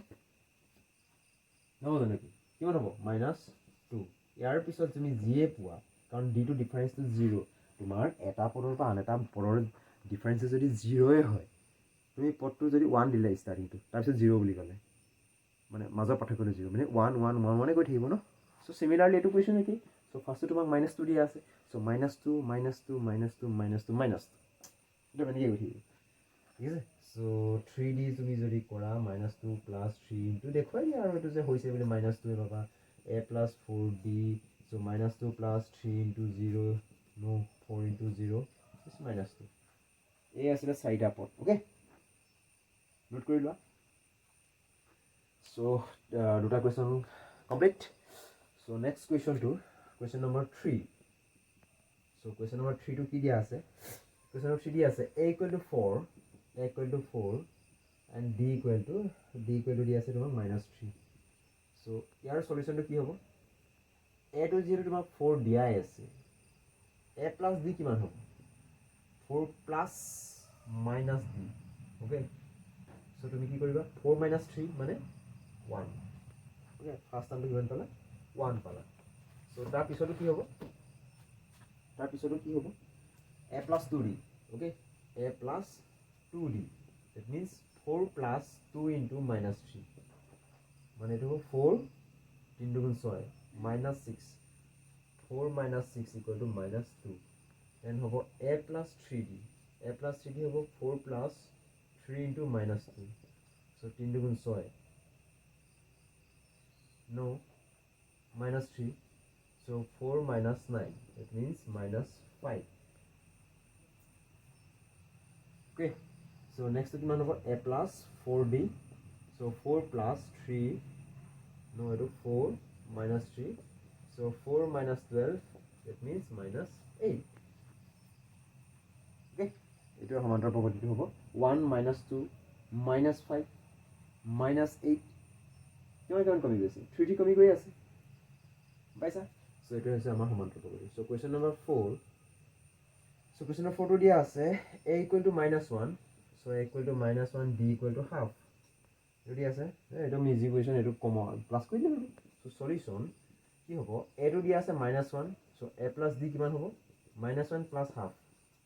নহয় জানো কিমান হ'ব -2 ইয়াৰ পিছত তুমি যিয়ে পোৱা কাৰণ ডিটো ডিফাৰেঞ্চটো 0 তোমাৰ এটা পদৰ পৰা আন এটা পদৰ ডিফাৰেঞ্চটো যদি 0ই হয় তুমি পদটো যদি 1 দিলে ষ্টাৰ্টিংটো তাৰপিছত 0 বুলি ক'লে মানে মাজৰ পাৰ্থক্যটো 0 মানে 1 1 1 1 গৈ থাকিব ন চ' চিমিলাৰলি এইটো কুৱেশ্যন একেই চ' ফাৰ্ষ্টটো তোমাক -2 দিয়া আছে চ' -2 -2 -2 -2 -2 এইটো এনেকৈ গৈ থাকিব ঠিক আছে চ' 3d তুমি যদি কৰা -2 + 3 ইনটু দেখুৱাই দিয়া আৰু এইটো যে হৈছে বুলি -2 পাবা a + 4d so' -2 + 3 × 0 no 4 × 0 is -2 এই আছিলে 4টা পদ অ'কে নোট কৰি লোৱা চ' দুটা কুৱেশ্যন কমপ্লিট চ' নেক্সট কুৱেশ্যন নম্বৰ 3 চ' কুৱেশ্যন নম্বৰ 3টো কি দিয়া আছে কুৱেশ্যন নম্বৰ 3 দিয়া আছে a = 4 and d দিয়া আছে তোমাক -3 চ' ইয়াৰ সলিউশ্যনটো কি হ'ব a টো যিহেতু তোমাক 4 দিয়াই আছে a + d কিমান হ'ব 4 + -d অ'কে চ' তুমি কি কৰিবা 4 - 3 মানে 1 অ'কে ফাৰ্ষ্ট টাৰ্মটো কিমান পালা 1 পালা চ' তাৰপিছতো কি হ'ব a + 2d okay a + 2d that means 4 + 2 × -3 মানে এইটো হ'ব 4 3 দুগুণ 6 minus 6 4 minus 6 equal to minus 2 then হ'ব a plus 3d হ'ব 4 plus 3 into minus 2 so 3 দুগুণ 6 no minus 3 so 4 minus 9 that means minus 5 okay so next to কিমান হ'ব a plus 4d so 4 plus 3 no it is 4 minus 3 so 4 minus 12 that means minus 8 okay এইটো সমান্তৰাল প্ৰগতিটো হ'ব 1 minus 2 minus 5 minus 8 কিমান কমি গৈছে 3 কমি গৈ আছে পাইছা so এইটো হৈছে আমাৰ সমান্তৰাল প্ৰগতি so question number 4 so question number 4 টো দিয়া আছে a equal to minus 1 so a equal to minus 1 b equal to half যদি আছে এইটো আমি ইজি কুৱেশ্যন এইটো কমন প্লাস কৰি দিম so solution কি হ'ব a টো দিয়া আছে -1 so a plus d কিমান হ'ব -1 plus half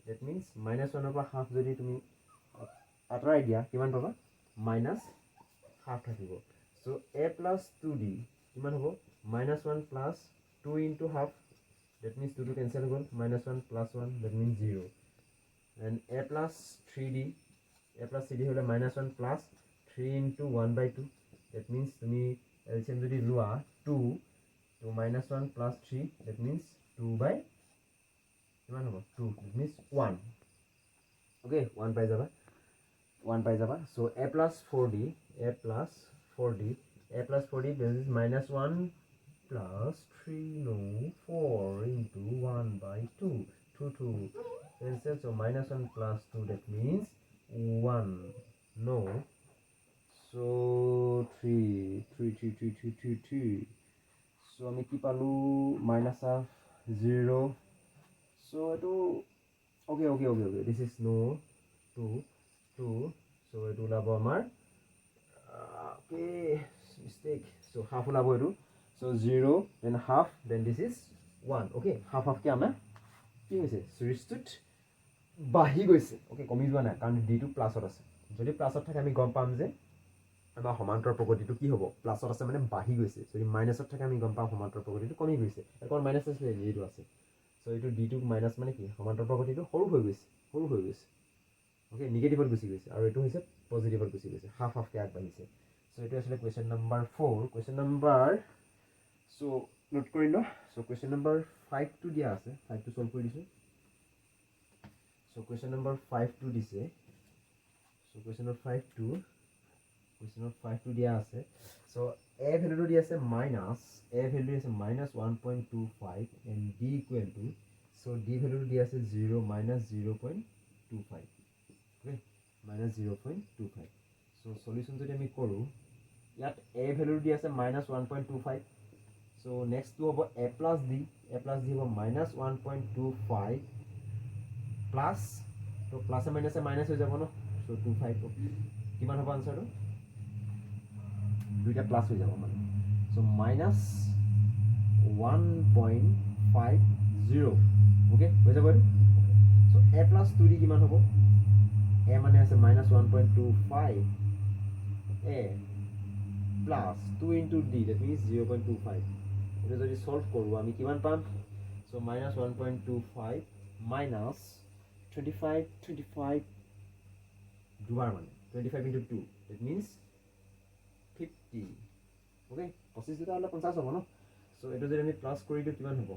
that means -1 ৰ পৰা half যদি তুমি আঁতৰাই দিয়া কিমান পাবা -half থাকিব so a plus 2d কিমান হ'ব -1 plus 2 into half that means 2 to cancel গ'ল -1 plus 1 that means 0 and a plus 3d হ'লে -1 plus 3 into 1 by 2 that means তুমি LCM যদি লোৱা 2 to -1 plus 3 that means 2 by কিমান হ'ব 2 that means 1 okay 1 পাই যাবা so a plus 4d that is -1 plus 3 no 4 into 1 by 2 2 cancel so -1 plus 2 that means 1 no so 3 so আমি কি পালো -0 so এটো okay this is no 2 so এটো ওলাব আমাৰ okay mistake so half ওলাব এটো so 0 then half then this is 1 okay half কে আমাৰ কি হৈছে সিৰিজটোত বাহি গৈছে okay কমি যোৱা নাই কাৰণ d টো প্লাসত আছে যদি প্লাসত থাকে আমি গম পাম যে আমাৰ সমান্তৰাল প্ৰগতিটো কি হ'ব প্লাসত আছে মানে বাহি গৈছে যদি মাইনাসত থাকে আমি গম পাম সমান্তৰাল প্ৰগতিটো কমি গৈছে এখন মাইনাস আছে এইটো আছে সো এইটো d টো মাইনাস মানে কি সমান্তৰাল প্ৰগতিটো সৰু হৈ গৈছে okay নেগেটিভত গুচি গৈছে আৰু এইটো হৈছে পজিটিভত গুচি গৈছে হাফ কে আগবাঢ়িছে সো এইটো আছিল question number 4 question number so note কৰি ল সো কোৱেশ্চন নম্বৰ 5 টো দিয়া আছে 5 টো সলভ কৰি দিছো সো কোৱেশ্চন নম্বৰ 5 টো দিছে সো কোৱেশ্চন নম্বৰ 5 টো দিয়া আছে সো a ভ্যালুটো দিয়া আছে -1.25 and d equal to so d ভ্যালুটো দিয়া আছে 0 -0.25 okay -0.25 so solution যদি আমি কৰো ইয়াত a ভ্যালু দিয়া আছে -1.25 so next to হ'ব a plus d হ'ব -1.25 plus তো প্লাস মাইনাসে মাইনাস হৈ যাব ন so 25 কিমান হ'ব আনসাৰটো দুইটা প্লাস হৈ যাব মানে so -1.50 okay হৈ যাব so a plus 2d কিমান হ'ব a মানে আছে -1.25 a plus 2 into d that means 0.25 এটা যদি সলভ কৰো আমি কিমান পাম so -1.25 minus 25 দুবাৰ মানে 25 into 2 that means 50 okay 25 দুটা হলে 50 হ'ব ন so এটা যদি আমি প্লাস কৰি দিও কিমান হ'ব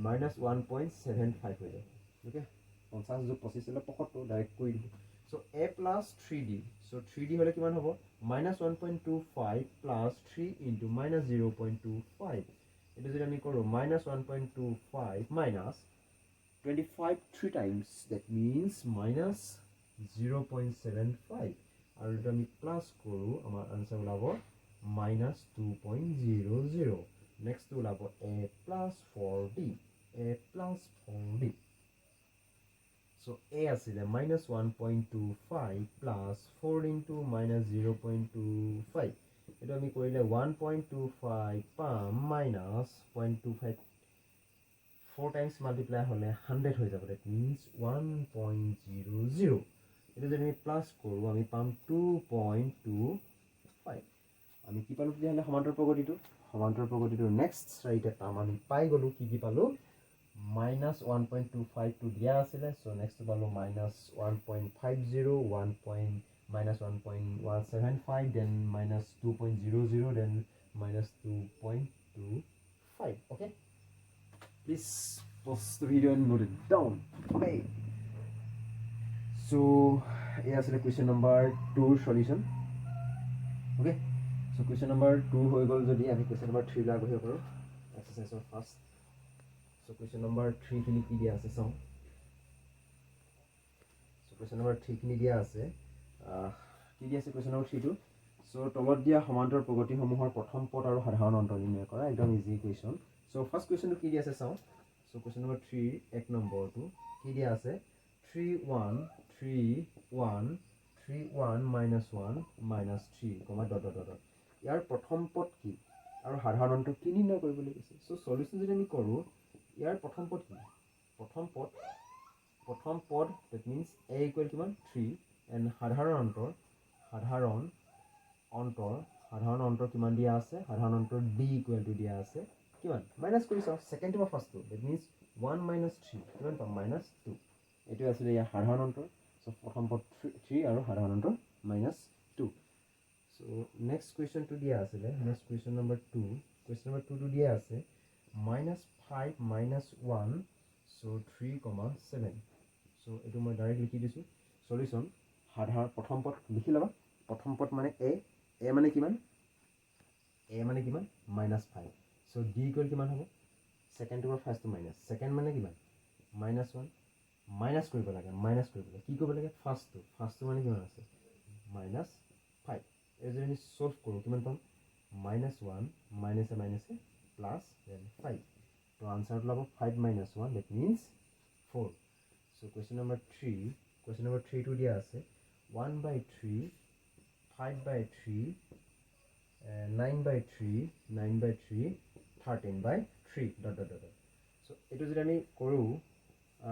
-1.75 হৈ যায় okay 50 যোগ 25 হলে 75 ডাইৰেক্ট কৰি দিও so a plus 3d so 3d হলে কিমান হ'ব -1.25 plus 3 into -0.25 এটা যদি আমি কৰো -1.25 minus 25 3 times that means -0.75 আৰু এটা আমি প্লাস কৰো আমাৰ আনসাৰ ওলাব -2.00 next ওলাব a plus 4d so a আছিলে -1.25 plus 4 into -0.25 এটা আমি কৰিলে 1.25 পাম -0.25 4 times multiply হলে 100 হৈ যাব that means 1.00 এটা যদি আমি প্লাস কৰো আমি পাম 2.25 আমি কি পালোঁ তেতিয়াহ'লে সমান্তৰ প্ৰগতিটো নেক্সট চাৰিটা টাৰ্ম আমি পাই গ'লোঁ কি পালোঁ -1.25 দিয়া আছিলে চ' নেক্সটটো পালোঁ -1.50 -1.175 then -2.00 then -2.25 okay please pause the video and note it down okay so here is the question number 2 solution okay so question number 2 হৈ গ'ল যদি আমি question number 3 লৈ আগবাঢ়িব পাৰোঁ exercise first so question number 3 খিনি কি দিয়া আছে চাওঁ so question number 3 খিনি দিয়া আছে কি দিয়া আছে question number 3 টো so তলত দিয়া সমান্তৰ প্ৰগতিসমূহৰ প্ৰথম পদ আৰু সাধাৰণ অন্ত নিৰ্ণয় কৰা একদম easy question so first question টো কি দিয়া আছে চাওঁ so question number 3 এক নম্বৰটো কি দিয়া আছে 3 1 3 1 3 1 minus 1 minus 3 comma dot dot dot ইয়াৰ প্ৰথম পদ কি আৰু সাধাৰণ অন্ত কি নিৰ্ণয় কৰিবলৈ কৈছে so সলিউশন যদি আমি কৰোঁ ইয়াৰ প্ৰথম পদ কি প্ৰথম পদ that means a equal কিমান 3 and সাধাৰণ অন্তৰ কিমান দিয়া আছে সাধাৰণ অন্তৰ d equal to দিয়া আছে কিমান মাইনাস কৰি চাওঁ সেকেন্ড বা ফাৰ্স্টটো that means 1 minus 3 কিমান পাম -2 এটো আছিল ইয়াৰ সাধাৰণ অন্তৰ so প্ৰথম পদ 3 আৰু সাধাৰণ অন্তৰ -2 so next question to দিয়া আছিল next question number 2 to দিয়া আছে -5 -1 so 3,7 so এটো মই ডাইৰেক্ট লিখি দিছো সলিউশন সাধাৰণ প্ৰথম পদ লিখি লবা প্ৰথম পদ মানে a মানে কিমান -5 so d equal কিমান হ'ব second to first minus second মানে কিমান -1 মাইনাস কৰিব লাগে কি কৰিব লাগে ফাৰ্স্ট মানে কিমান আছে -5 এই যদি সলভ কৰো কিমান পাম -1 minus plus then 5 so answer ওলাব 5 minus 1 that means 4 so question number 3 to দিয়া আছে 1/3 5/3 9/3 9/3 13/3 dot dot dot so এটো যদি আমি কৰো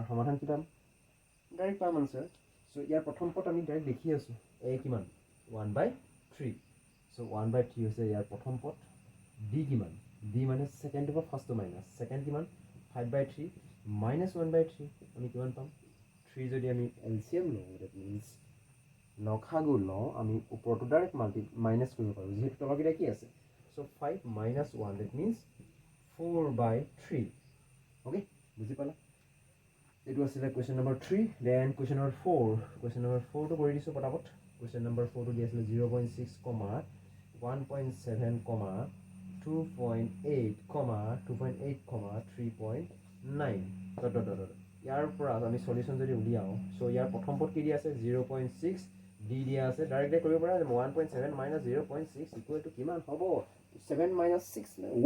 সমাধান কি পাম ডাইৰেক্ট পাম আনসাৰ so ইয়াৰ প্ৰথম পদ আমি ডাইৰেক্ট দেখি আছো a কিমান 1/3 so 1/3 হৈছে ইয়াৰ প্ৰথম পদ d কিমান d মানে second to first minus second কিমান 5/3 -1/3 আমি কিমান পাম 3 যদি আমি এলসিএম লওঁ that means লখাগু লওঁ আমি ওপৰটো ডাইৰেক্ট মাইনাস কৰিব পাৰো যেহেতু তলকিটা কি আছে so 5 minus 1 that means 4/3 okay বুজি পালা এটো আছিল question number 3 then question number 4 to কৰি দিছো পটাপট question number 4 to দি আছিল 0.6 1.7 2.8 3.9 dot dot dot ইয়াৰ পৰা আমি সলিউশন যদি উলিয়াও সো ইয়াৰ প্ৰথম পদ কি দি আছে 0.6 d দিয়া আছে ডাইৰেক্টলি কৰিব পৰা 1.7 minus 0.6 equal to কিমান হ'ব 7 minus 6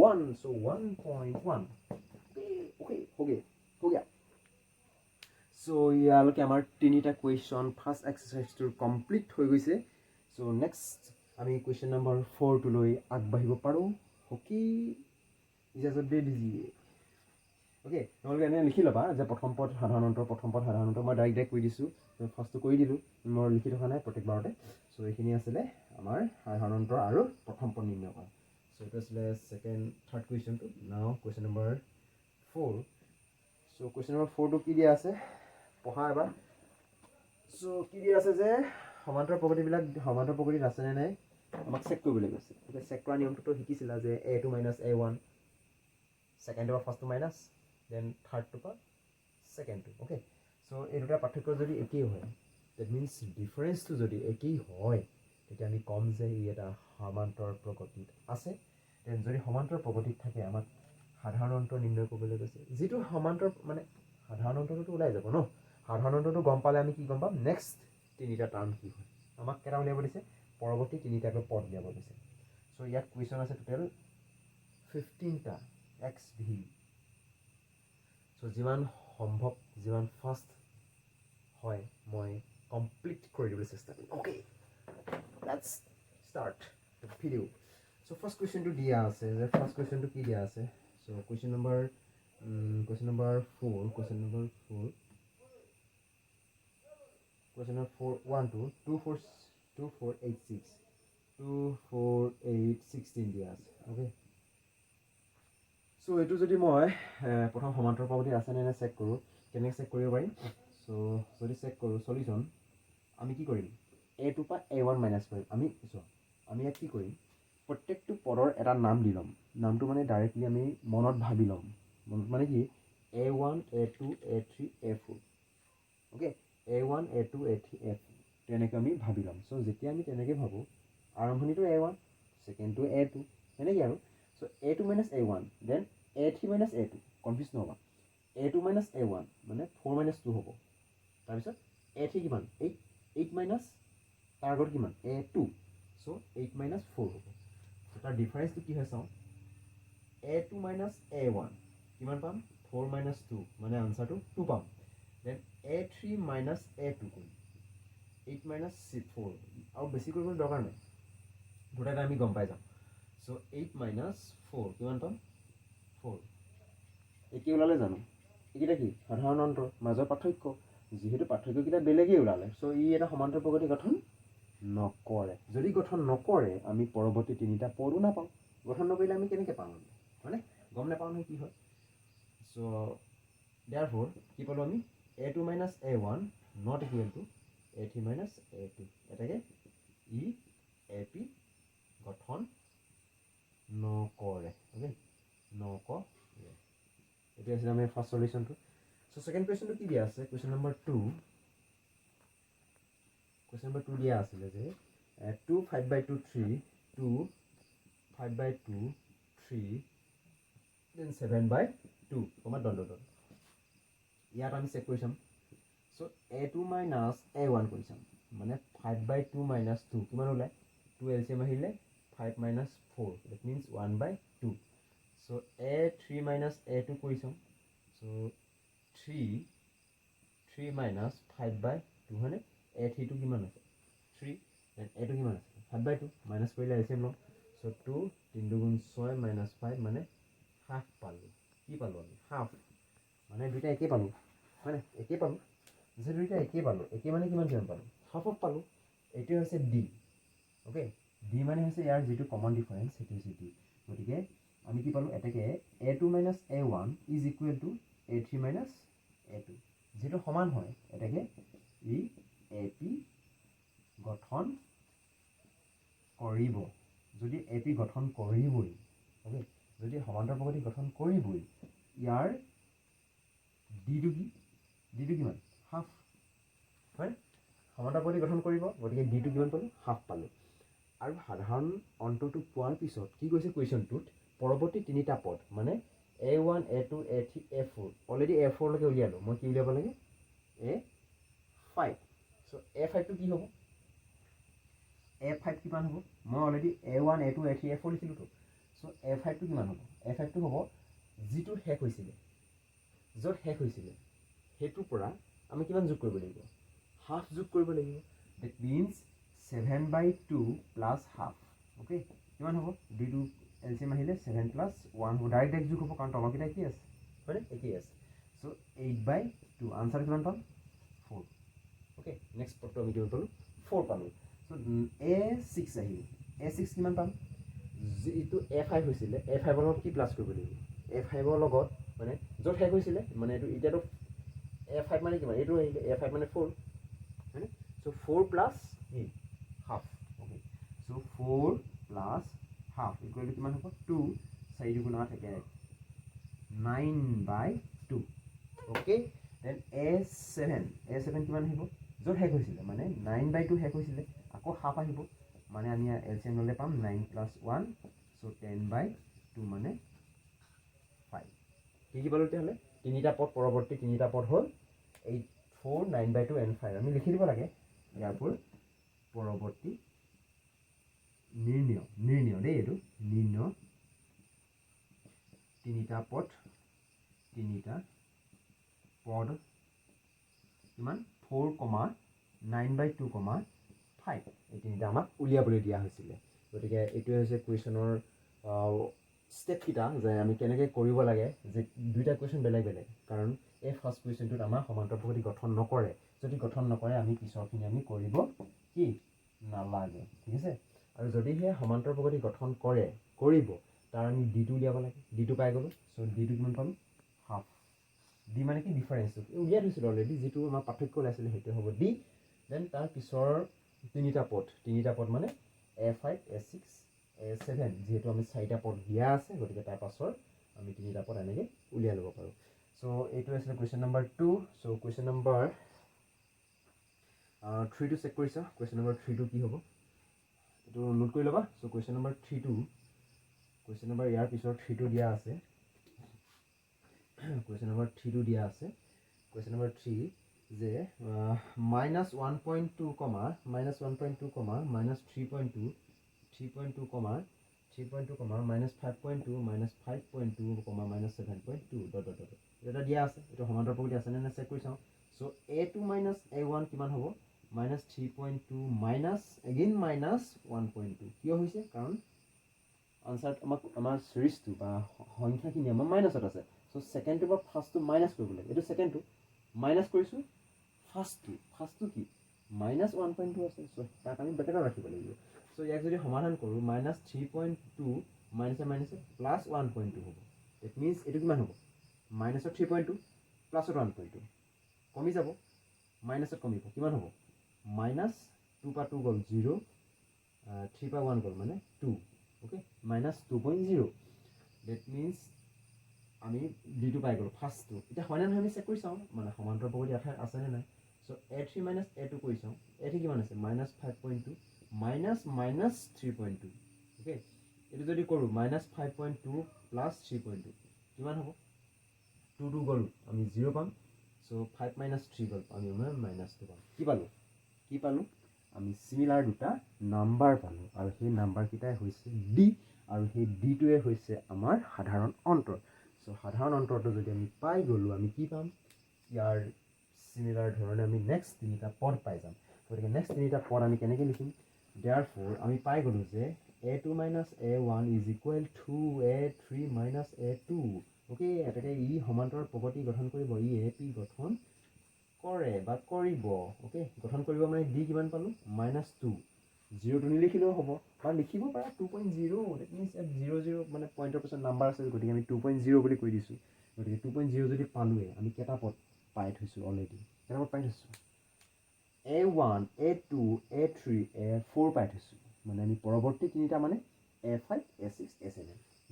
1 so 1.1 okay हो गया so ইয়ালৈকে আমাৰ তিনিটা কুৱেশ্যন ফাৰ্স্ট এক্সাৰসাইজটো কমপ্লিট হৈ গৈছে so নেক্সট আমি কুৱেশ্যন নম্বৰ 4 টো লৈ আগবাঢ়িব পাৰো ওকে ইজাজত দে দিজিয়ে ওকে তোমালোকে এনে লিখি লবা যে প্ৰথম পদ সাধাৰণ অন্তৰ মই ডাইৰেক্ট কৈ দিছো ফাৰ্স্টটো কৈ দিলো মই লিখি থকা নাই প্ৰত্যেকবাৰতে সো এইখিনি আছিল আমাৰ সাধাৰণ অন্তৰ আৰু প্ৰথম পদ নিৰ্ণয় কৰা সো এটা আছিল সেকেন্ড থাৰ্ড কুৱেশ্যনটো now question number 4 so question number 4 টো কি দিয়া আছে পঢ়া এবাৰ সো কি দিয়া আছে যে সমান্তৰ প্ৰগতি আছে নে নাই আমাক চেক কৰিবলৈ কৈছে ওকে চেক কৰা নিয়মটো শিকিছিলা যে a2 minus a1 সেকেন্ড বা first minus then third to second to okay so এই দুটা পাৰ্থক্য যদি একেই হয় দ্যাট মিন্স ডিফাৰেন্সটো যদি একেই হয় তেতিয়া আমি কম যে ই এটা সমান্তৰ প্ৰগতিত আছে দেন যদি সমান্তৰ প্ৰগতিত থাকে আমাক সাধাৰণ অন্তৰ নিৰ্ণয় কৰিবলৈ কৈছে যেটো সমান্তৰ মানে সাধাৰণ অন্তৰটো ওলাই যাব ন সাধাৰণ অন্তৰটো গম পালে আমি কি গম পাম নেক্সট তিনিটা টাৰ্ম কি হয় আমাক কেটা উলিয়াব দিছে পৰৱৰ্তী তিনিটাকৈ পদ উলিয়াব দিছে সো ইয়াত কুৱেশ্যন আছে টোটাল 15টা xv সো যিমান সম্ভৱ যিমান ফাষ্ট হয় মই কমপ্লিট কৰি দিবলৈ চেষ্টা কৰিম okay let's start the video so first কুৱেশ্যনটো দিয়া আছে যে ফাৰ্স্ট কুৱেশ্যনটো কি দিয়া আছে so question number 4 question number 4 1 2 2486 2 4 8 16 দিয়া আছে ওকে সো এইটো যদি মই প্ৰথম সমান্তৰাল প্ৰপাৰ্টি আছে নে চেক কৰোঁ কেনেকৈ চেক কৰিব পাৰিম সো যদি চেক কৰোঁ সলিউশ্যন আমি কি কৰিম a2 পৰা a1 মাইনাছ কৰিম আমি ইয়াত কি কৰিম প্ৰত্যেকটো পদৰ এটা নাম দি ল'ম নামটো মানে ডাইৰেক্টলি আমি মনত ভাবি ল'ম মনত মানে কি a1 a2 a3 a4 okay a1 a2 a3 a4 তেনেকৈ আমি ভাবি ল'ম চ' যেতিয়া আমি তেনেকৈ ভাবোঁ আৰম্ভণিটো a1 ছেকেণ্ডটো a2 তেনেকৈ আৰু so' a2 minus a1 then a3 minus a2 confuse নহ'বা a2 minus a1 মানে 4 minus 2 হ'ব তাৰপিছত a3 কিমান 8 minus তাৰ আগত কিমান a2 চ' 8 minus 4 হ'ব চ' তাৰ ডিফাৰেঞ্চটো কি হয় চাওঁ a2 minus a1 কিমান পাম 4 minus 2 মানে আনচাৰটো 2 পাম দেন a3 minus a2 কৰিম 8 minus 4 আৰু বেছি কৰিবলৈ দৰকাৰ নাই গোটেইটা আমি গম পাই যাম চ' 8 minus 4 কিমান পাম 4 একে ওলালে জানো এইকেইটা কি সাধাৰণ অন্তৰ মাজৰ পাৰ্থক্য যিহেতু পাৰ্থক্যকেইটা বেলেগেই ওলালে চ' ই এটা সমান্তৰাল প্ৰগতি গঠন নকৰে যদি গঠন নকৰে আমি পৰৱৰ্তী তিনিটা পদো নাপাওঁ গঠন নকৰিলে আমি কেনেকৈ পাম হয়নে গম নাপাওঁ নহয় কি হয় চ' therefore কি পালোঁ আমি a2 minus a1 not equal to a3 minus a2 এটাকে ই ap গঠন নকৰে অ'কে নকৰে এইটো আছিলে আমি ফাৰ্ষ্ট সলিউশ্যনটো চ' ছেকেণ্ড কুৱেশ্যনটো কি দিয়া আছে কুৱেশ্যন নম্বৰ 2 দিয়া আছিলে যে 2 5/2 3 2 5/2 3 then 7/2 কমা দণ্ড ইয়াত আমি চেক কৰি চাম চ' a2 minus a1 কৰি চাম মানে 5/2 minus 2 কিমান ওলায় 2 LCM আহিলে 5 minus 4 that means 1/2 so' a3 minus a2 কৰি চাম চ' 3 minus 5/2 হয়নে a3 টো কিমান আছে 3 then a2 কিমান আছে 5/2 মাইনাছ কৰিলে LCM ল'ম চ' 2 3 2 6 minus 5 মানে হাফ পালোঁ কি পালোঁ আমি হাফ মানে দুইটা একেই পালোঁ হয়নে একেই পালোঁ যে দুইটা একেই পালোঁ একেই মানে কিমান পালোঁ হাফত পালোঁ এইটোৱে হৈছে ডি অ'কে ডি মানে হৈছে ইয়াৰ যিটো কমন ডিফাৰেঞ্চ সেইটো হৈছে ডি গতিকে আমি কি পালোঁ এটাকে a2 minus a1 is equal to a3 minus a2 যিটো সমান হয় এটাকে ই ap গঠন কৰিব যদি ap গঠন কৰিবই অ'কে যদি সমান্তৰাল প্ৰগতি গঠন কৰিবই ইয়াৰ ডিটো কিমান হাফ হয় সমান্তৰাল প্ৰগতি গঠন কৰিব গতিকে ডিটো কিমান পালোঁ হাফ পালোঁ আৰু সাধাৰণ অন্তৰটো পোৱাৰ পিছত কি কৈছে কুৱেশ্যনটোত পৰৱৰ্তী তিনিটা পদ মানে a1 a2 a3 a4 already a4 লৈকে উলিয়ালোঁ মই কি উলিয়াব লাগে a5 চ' a5টো কি হ'ব a5 কিমান হ'ব মই already a1 a2 a3 a4 লিখিলোঁতো চ' a5টো কিমান হ'ব a5টো হ'ব যিটো শেষ হৈছিলে য'ত শেষ হৈছিলে সেইটোৰ পৰা আমি কিমান যোগ কৰিব লাগিব হাফ যোগ কৰিব লাগিব that means 7/2 plus half okay কিমান হ'ব দুইটো LCM আহিলে 7 প্লাছ 1 হ'ব ডাইৰেক্ট যোগ হ'ব কাৰণ তলকেইটা একেই আছে হয়নে একেই আছে চ' 8/2 আনচাৰ কিমান পাম 4 অ'কে নেক্সট পদটো আমি কিমান পালোঁ 4 পালোঁ চ' a6 আহিল a6 কিমান পাম যিটো a5 হৈছিলে a5ৰ লগত কি প্লাছ কৰিব লাগিব a5ৰ লগত মানে য'ত শেষ হৈছিলে মানে এইটো এতিয়াতো a5 মানে কিমান এইটো আহিলে a5 মানে 4 হয়নে চ' 4 plus half okay so' 4 plus half equal to কিমান হ'ব 2 4 2 8 থাকে 9/2 অ'কে দেন a7 কিমান আহিব য'ত শেষ হৈছিলে মানে 9/2 শেষ হৈছিলে আকৌ হাফ আহিব মানে আমি LCM ল'লে পাম 9 প্লাছ 1 চ' 10/2 মানে 5 কি পালোঁ তেতিয়াহ'লে তিনিটা পদ পৰৱৰ্তী তিনিটা পদ হ'ল 8 4 9/2 and 5 আমি লিখি দিব লাগে ইয়াৰ পৰা পৰৱৰ্তী নিৰ্ণয় দেই এইটো নিৰ্ণয় তিনিটা পদ কিমান 4, 9/2, 5 এই তিনিটা আমাক উলিয়াবলৈ দিয়া হৈছিলে গতিকে এইটোৱে হৈছে কুৱেশ্যনৰ ষ্টেপকেইটা যে আমি কেনেকৈ কৰিব লাগে যে দুইটা কুৱেশ্যন বেলেগ বেলেগ কাৰণ এই ফাৰ্ষ্ট কুৱেশ্যনটোত আমাৰ সমান্তৰাল প্ৰগতি গঠন নকৰে যদি গঠন নকৰে আমি পিছৰখিনি আমি কৰিব কি নালাগে ঠিক আছে আৰু যদিহে সমান্তৰ প্ৰগতি গঠন কৰিব তাৰ আমি ডিটো উলিয়াব লাগে ডিটো পাই গ'লোঁ চ' ডিটো কিমান পাম হাফ ডি মানে কি ডিফাৰেঞ্চটো উলিয়াই থৈছিলোঁ অলৰেডি যিটো আমাৰ পাৰ্থক্য ওলাইছিলে সেইটো হ'ব ডি দেন তাৰ পিছৰ তিনিটা পদ মানে A5 A6 A7 যিহেতু আমি 4টা পদ দিয়া আছে গতিকে তাৰ পাছৰ আমি 3টা পদ এনেকৈ উলিয়াই ল'ব পাৰোঁ চ' এইটো আছিলে কুৱেশ্যন নম্বৰ 2 চ' কুৱেশ্যন নম্বৰ 3টো চেক কৰিছা কুৱেশ্যন নম্বৰ 3টো কি হ'ব এইটো নোট কৰি ল'বা চ' কুৱেশ্যন নম্বৰ 3টো কুৱেশ্যন নম্বৰ ইয়াৰ পিছৰ 3টো দিয়া আছে কুৱেশ্যন নম্বৰ 3টো দিয়া আছে কুৱেশ্যন নম্বৰ 3 যে -1.2 কমা -1.2 কমা -3.2 3.2 কমা 3.2 কমা -5.2 -5.2 কমা -7.2 এটা দিয়া আছে এইটো সমান্তৰ প্ৰগতি আছেনে নে চেক কৰি চাওঁ চ' A2 minus A1 কিমান হ'ব -3.2 মাইনাছ এগেইন -1.2 কিয় হৈছে কাৰণ আনচাৰত আমাৰ চিৰিজটো বা সংখ্যাখিনি আমাৰ মাইনাছত আছে চ' ছেকেণ্ডটোৰ পৰা ফাৰ্ষ্টটো মাইনাছ কৰিব লাগে এইটো ছেকেণ্ডটো মাইনাছ কৰিছোঁ ফাৰ্ষ্টটো কি -1.2 আছে চ' তাক আমি ব্ৰেকেটত ৰাখিব লাগিব চ' ইয়াক যদি সমাধান কৰোঁ -3.2 মাইনাছে +1.2 হ'ব ডেট মিনছ এইটো কিমান হ'ব -3.2 +1.2 কমি যাব মাইনাছত কমিব কিমান হ'ব -2 পৰা 2 গ'ল 0 3 পৰা 1 গ'ল মানে 2 অ'কে -2.0 ডেট মিনছ আমি ডিটো পাই গ'লোঁ ফাৰ্ষ্টটো এতিয়া হয়নে নহয় আমি চেক কৰি চাওঁ মানে সমান্তৰ প্ৰগতি আছেনে নাই চ' A3 minus A2 কৰি চাওঁ A3 কিমান আছে -5.2 -3.2 অ'কে এইটো যদি কৰোঁ -5.2 + 3.2 কিমান হ'ব 2 গ'ল আমি 0 পাম চ' 5 - 3 গ'ল আমি -2 পাম কি পালোঁ আমি চিমিলাৰ দুটা নাম্বাৰ পালোঁ আৰু সেই নাম্বাৰকেইটাই হৈছে ডি আৰু সেই ডিটোৱে হৈছে আমাৰ সাধাৰণ অন্তৰ চ' সাধাৰণ অন্তৰটো যদি আমি পাই গ'লোঁ আমি কি পাম ইয়াৰ চিমিলাৰ ধৰণে আমি নেক্সট 3টা পদ পাই যাম গতিকে নেক্সট 3টা পদ আমি কেনেকৈ লিখিম দেয়াৰফৰ আমি পাই গ'লোঁ যে A2 minus A1 is equal to A3 minus A2 okay এটাকে ই সমান্তৰ প্ৰগতি গঠন কৰিব ই AP গঠন কৰে বা কৰিব অ'কে গঠন কৰিব মানে ডি কিমান পালোঁ -2 0টো নিলিখিলেও হ'ব বা লিখিব পাৰা 2.0 ডেট মিনছ ইয়াত 0 মানে পইণ্টৰ পিছত নাম্বাৰ আছে গতিকে আমি 2.0 বুলি কৈ দিছোঁ গতিকে 2.0 যদি পালোঁৱে আমি কেইটা পদ পাই থৈছোঁ অলৰেডি কেইটা পদ পাই থৈছোঁ A1 A2 A3 A4 পাই থৈছোঁ মানে আমি পৰৱৰ্তী 3টা মানে A5 A6 A7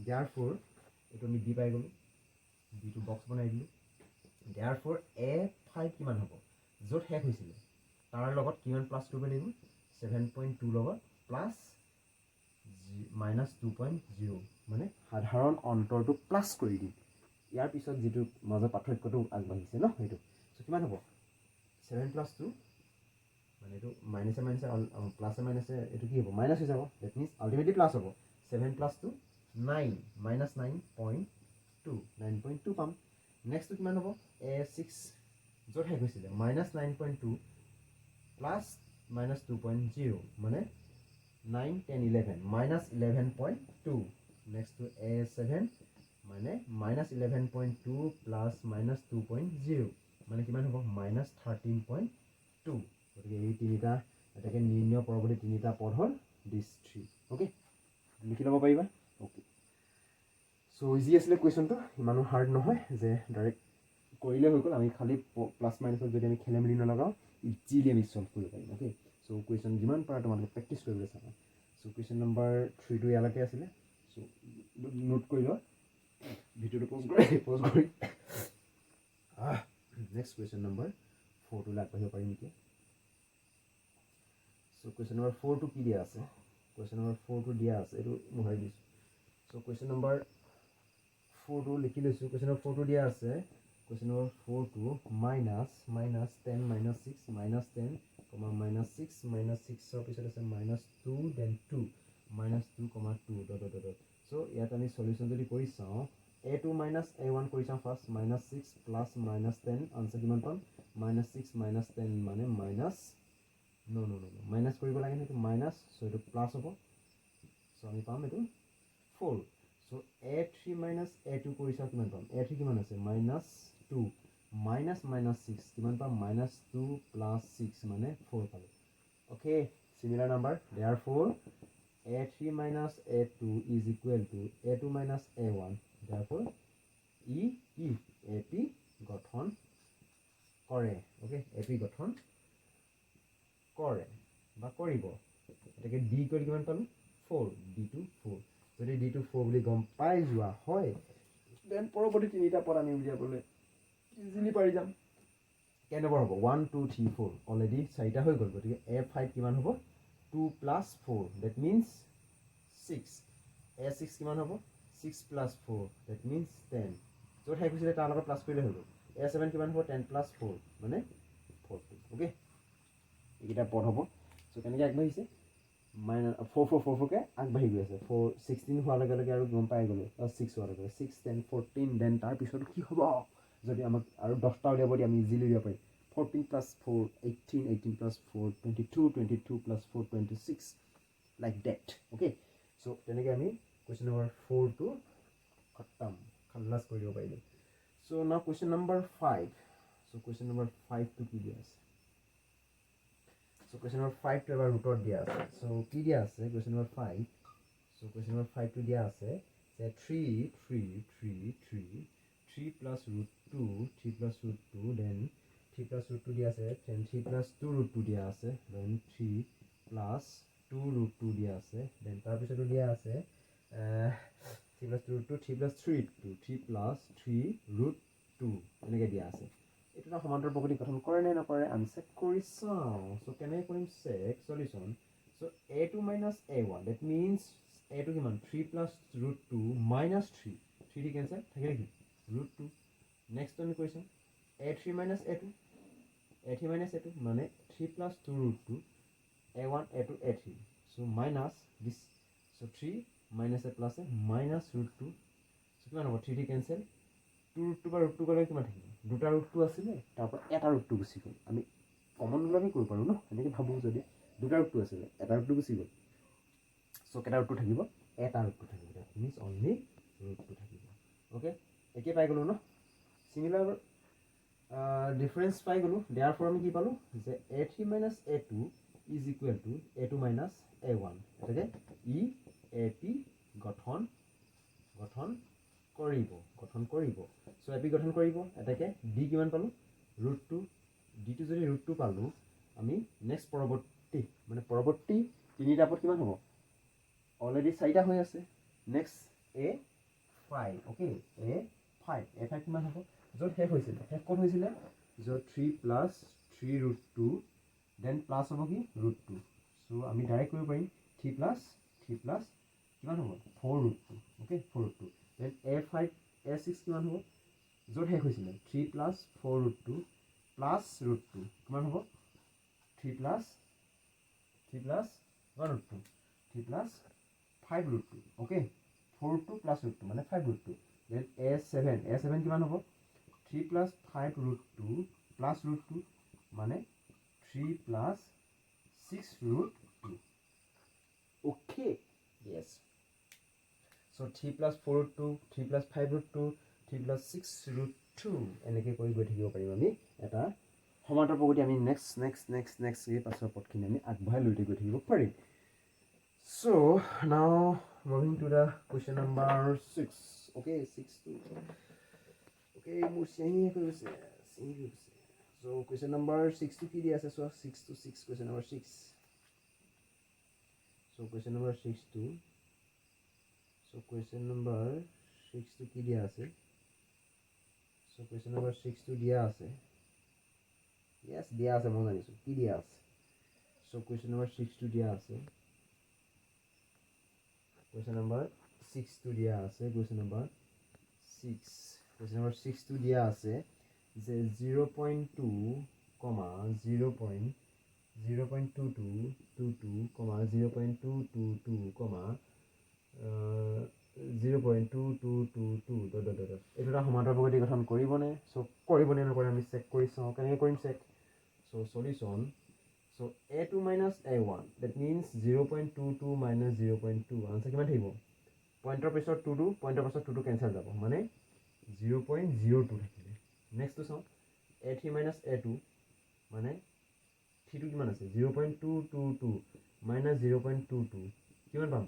দেয়াৰফৰ এইটো আমি ডি পাই গ'লোঁ ডিটো বক্স বনাই দিলোঁ দেয়াৰফৰ A5 কিমান হ'ব য'ত শেষ হৈছিলে তাৰ লগত কিমান প্লাছ কৰিব লাগিব 7.2 লগত প্লাছ -2.0 মানে সাধাৰণ অন্তৰটো প্লাছ কৰি দিম ইয়াৰ পিছত যিটো মাজৰ পাৰ্থক্যটো আগবাঢ়িছে ন সেইটো চ' কিমান হ'ব 7 + 2 মানে এইটো মাইনাছে প্লাছে মাইনাছে এইটো কি হ'ব মাইনাছ হৈ যাব ডেট মিনছ আল্টিমেটলি প্লাছ হ'ব 7 + 2 9 -9.2 9.2 পাম নেক্সটটো কিমান হ'ব A6 য'ত শেষ হৈছিলে -9.2 প্লাছ -2.0 মানে 9 10 11 -11.2 নেক্সটটো A7 মানে -11.2 প্লাছ -2.0 মানে কিমান হ'ব -13.2 গতিকে এই 3টা এটাকে নিৰ্ণয় পৰৱৰ্তী 3টা পদ হ'ল দিছ 3 অ'কে লিখি ল'ব পাৰিবা অ'কে চ' ইজি আছিলে কুৱেশ্যনটো ইমানো হাৰ্ড নহয় যে ডাইৰেক্ট কৰিলে হৈ গ'ল আমি খালি প্লাছ মাইনাছত যদি আমি খেলি মেলি নলগাওঁ ইজিলি আমি চল্ভ কৰিব পাৰিম অ'কে চ' কুৱেশ্যন যিমান পাৰা তোমালোকে প্ৰেক্টিছ কৰিবলৈ চাবা চ' কুৱেশ্যন নম্বৰ 3টো ইয়ালৈকে আছিলে চ' নোট কৰি লোৱা ভিডিঅ'টো প'জ কৰি নেক্সট কুৱেশ্যন নম্বৰ 4টোলৈ আগবাঢ়িব পাৰিম এতিয়া চ' কুৱেশ্যন নম্বৰ 4টো কি দিয়া আছে কুৱেশ্যন নম্বৰ 4টো দিয়া আছে এইটো মোহাৰি দিছোঁ চ' কুৱেশ্যন নম্বৰ 4টো লিখি লৈছোঁ কুৱেশ্যন নম্বৰ 4টো দিয়া আছে কুৱেশ্যন নম্বৰ 4টো -10 -6 -10 -6 -6ৰ পিছত আছে -2 দেন 2 -2, 2 চ' ইয়াত আমি সলিউশ্যন যদি কৰি চাওঁ A2 minus A1 কৰি চাওঁ ফাৰ্ষ্ট -6 প্লাছ -10 আনচাৰ কিমান পাম -6 -10 মানে মাইনাছ কৰিব লাগে সেইটো মাইনাছ চ' এইটো প্লাছ হ'ব চ' আমি পাম এইটো 4 চ' A3 minus A2 কৰি চাওঁ কিমান পাম A3 কিমান আছে -2 -6 কিমান পাম -2 + 6 মানে 4 পালোঁ okay similar number therefore a3 minus a2 is equal to a2 minus a1. Therefore ই কি ap গঠন কৰে ওকে ap গঠন কৰে বা কৰিব এটাকে d কৰি কিমান পালো 4 d2 4 যদি d2 4 বুলি গম পাই যোৱা হয় দেন পৰৱৰ্তী তিনিটা পদ আমি উলিয়াবলৈ ইজিলি পাৰি যাম কেই নম্বৰ হ'ব 1 2 3 4 অলৰেডি চাৰিটা হৈ গ'ল গতিকে a5 কিমান হ'ব 2 plus 4 that means 6 a6 কিমান হ'ব 6 plus 4 that means 10 য'ত শেষ হৈছিলে তাৰ লগত প্লাছ কৰিলে হৈ গ'ল a7 কিমান হ'ব 10 plus 4 মানে 40 ওকে এইকেইটা পদ হ'ব চ' কেনেকৈ আগবাঢ়িছে মাইনাছ 4 4 4 4কে আগবাঢ়ি গৈ আছে 4 16 হোৱাৰ লগে লগে আৰু গম পাই গ'লোঁ 6 হোৱাৰ লগে 6 10 14 দেন তাৰপিছত কি হ'ব যদি আমাক আৰু 10টা উলিয়াব দিয়ে আমি ইজিলি উলিয়াব পাৰিম 14 plus 4 18 18 plus 4 22 22 plus 4 26 like that okay so তেনেকৈ আমি question number 4 to খতম খালাস কৰি দিব পাৰিলোঁ so now question number 5 so question number 5 to কি দিয়া আছে so question number 5 to এবাৰ ৰুটত দিয়া আছে so কি দিয়া আছে question number 5 so question number 5 to দিয়া আছে যে 3 3 3 3 3 plus root 2 3 plus root 2 then 3 plus root 2 দিয়া আছে then 3 plus 2 root 2 দিয়া আছে then 3 plus 2 root 2 দিয়া আছে then তাৰপিছতো দিয়া আছে 3 plus 2 root 2 3 plus 3 root 2 3 plus 3 root 2 এনেকৈ দিয়া আছে এইটো না সমান্তৰাল প্ৰকৃতি গঠন কৰে নে নকৰে আমি চেক কৰি চাওঁ চ' কেনেকৈ কৰিম check solution so' a2 minus a1 that means a2 কিমান 3 plus root 2 minus 3 3 কেনচেল থাকে নেকি root 2 নেক্সট আমি কৰিছোঁ a3 minus a2 মানে 3 plus 2 root 2 a1 a2 a3 so minus this so 3 minus a plus a minus root 2 so কিমান হ'ব 3 cancel 2 root 2 বা root 2 গ'লে কিমান থাকিব দুটা root 2 আছিলে তাৰপৰা এটা root 2 গুচি গ'ল আমি কমন লৈ আমি কৰিব পাৰোঁ ন এনেকৈ ভাবোঁ যদি দুটা root 2 আছিলে এটা root 2 গুচি গ'ল so কেইটা root 2 থাকিব এটা root 2 থাকিব that means only root 2 থাকিব okay একে পাই গ'লো ন সিমিলাৰ ডিফাৰেন্স পাই গ'লো therefore আমি কি পালো যে a3 minus a2 is equal to a2 minus a1 এটাকে ই ap গঠন কৰিব সো ap গঠন কৰিব এটাকে d কিমান পালো √2 d টো যদি √2 পালো আমি নেক্সট পৰৱৰ্তী তিনিটা পদ কিমান হ'ব অলৰেডি চাৰিটা হৈ আছে নেক্সট a5 ওকে a5 কিমান হ'ব য'ত শেষ ক'ত হৈছিলে য'ত 3 plus 3 √2 দেন প্লাছ হ'ব কি √2 সো আমি ডাইৰেক্ট কৰিব পাৰিম 3 plus কিমান হ'ব 4 √2 ওকে 4 √2 দেন a5 a6 কিমান হ'ব য'ত শেষ হৈছিলে 3 plus 4 √2 plus √2 কিমান হ'ব 3 plus 1 √2 3 plus 5 √2 ওকে 4 √2 plus √2 মানে 5 √2 দেন a7 কিমান হ'ব 3 plus 5 √2 plus √2 মানে 3 plus 6 √2 okay yes so 3 plus 4 √2 3 plus 5 √2 3 plus 6 √2 এনেকৈ কৰি গৈ থাকিব পাৰিম আমি এটা সমান্তৰাল প্ৰকৃতি আমি নেক্সট এই পাছৰ পদখিনি আমি আগবঢ়াই লৈ গৈ থাকিব পাৰিম so now moving to the question number 6 okay 6 to okay মোৰ চেহি হৈ গৈছে so question number 6 to কি দিয়া আছে so 6 to 6 question number 6 so question number 6 to so question number 6 to কি দিয়া আছে so question number 6 to দিয়া আছে yes দিয়া আছে মই জানিছো কি দিয়া আছে so question number 6 to দিয়া আছে question number 6 to দিয়া আছে question number 6 to দিয়া আছে যে 0.2, 0.22, 0.22, 0.222, 0.2222 এইটো এটা সমান্তৰাল প্ৰকৃতি গঠন কৰিবনে সো কৰিবনে নকৰে আমি চেক কৰি চাওঁ কেনেকৈ কৰিম check so solution so a2 minus a1 that means 0.22 minus 0.2 answer কিমান থাকিব পইণ্টৰ পিছত 2 পইণ্টৰ পিছত 2 কেনসেল যাব মানে 0.02 থাকিলে নেক্সট চাওঁ a3 minus a2 মানে 3 কিমান আছে 0.222 minus 0.22 কিমান পাম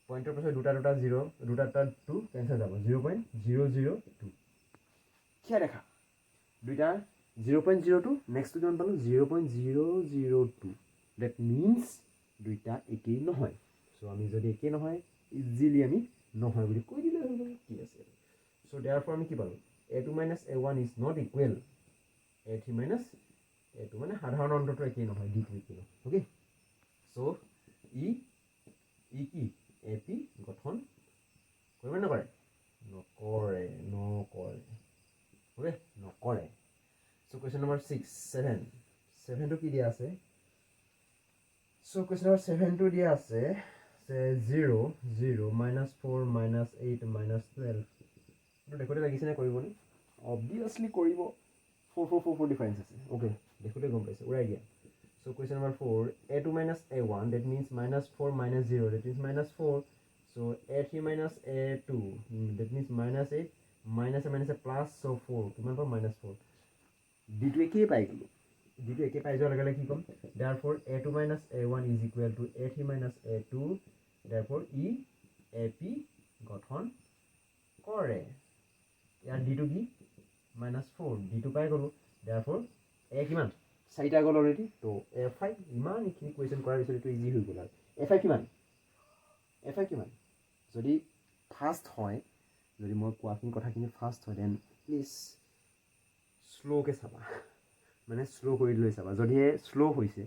পইণ্টৰ পাছত দুটা 0 দুটা 2 কেঞ্চেল যাব 0.002 কিয় দেখা দুইটা 0.02 নেক্সটটো কিমান পালোঁ 0.002 ডেট মিনছ দুইটা একেই নহয় চ' আমি যদি একেই নহয় ইজিলি আমি নহয় বুলি কৈ দিলে হৈ গ'ল কি আছে চ' দেয়াৰফৰ আমি কি পালোঁ a2 minus a1 is not equal a3 minus a2 মানে সাধাৰণ অন্তৰটো একেই নহয় d2 একেই নহয় অ'কে চ' ই কি AP গঠন কৰিব নকৰে নকৰে অ'কে নকৰে চ' কুৱেশ্যন নম্বৰ 7টো কি দিয়া আছে চ' কুৱেশ্যন নম্বৰ 7টো দিয়া আছে যে 0 -4 -8 -12 এইটো দেখোঁতে লাগিছেনে কৰিবনে অবভিয়াছলি কৰিব 4 ডিফাৰেঞ্চ আছে অ'কে দেখোঁতে গম পাইছে উৰাই দিয়া চ' question number 4 a2 minus a1 that means -4 - 0 that means -4 so a3 minus a2 that means -8 minus a plus so 4 কিমান পাম -4 d2 একেই পাই গ'লোঁ d2 একেই পাই যোৱাৰ লগে লগে কি ক'ম therefore a2 minus a1 is equal to a3 minus a2 therefore E AP গঠন কৰে ইয়াৰ d2 কি -4 d2 পাই গ'লোঁ therefore a কিমান 4টা গ'ল অলৰেডি তো f5 ইমান এইখিনি কুৱেশ্যন কৰাৰ পিছত এইটো ইজি হৈ গ'ল আৰু f5 কিমান যদি ফাষ্ট হয় যদি মই কোৱাখিনি কথাখিনি ফাষ্ট হয় দেন প্লিজ শ্ল'কৈ চাবা মানে শ্ল' কৰি লৈ চাবা যদিহে শ্ল' হৈছে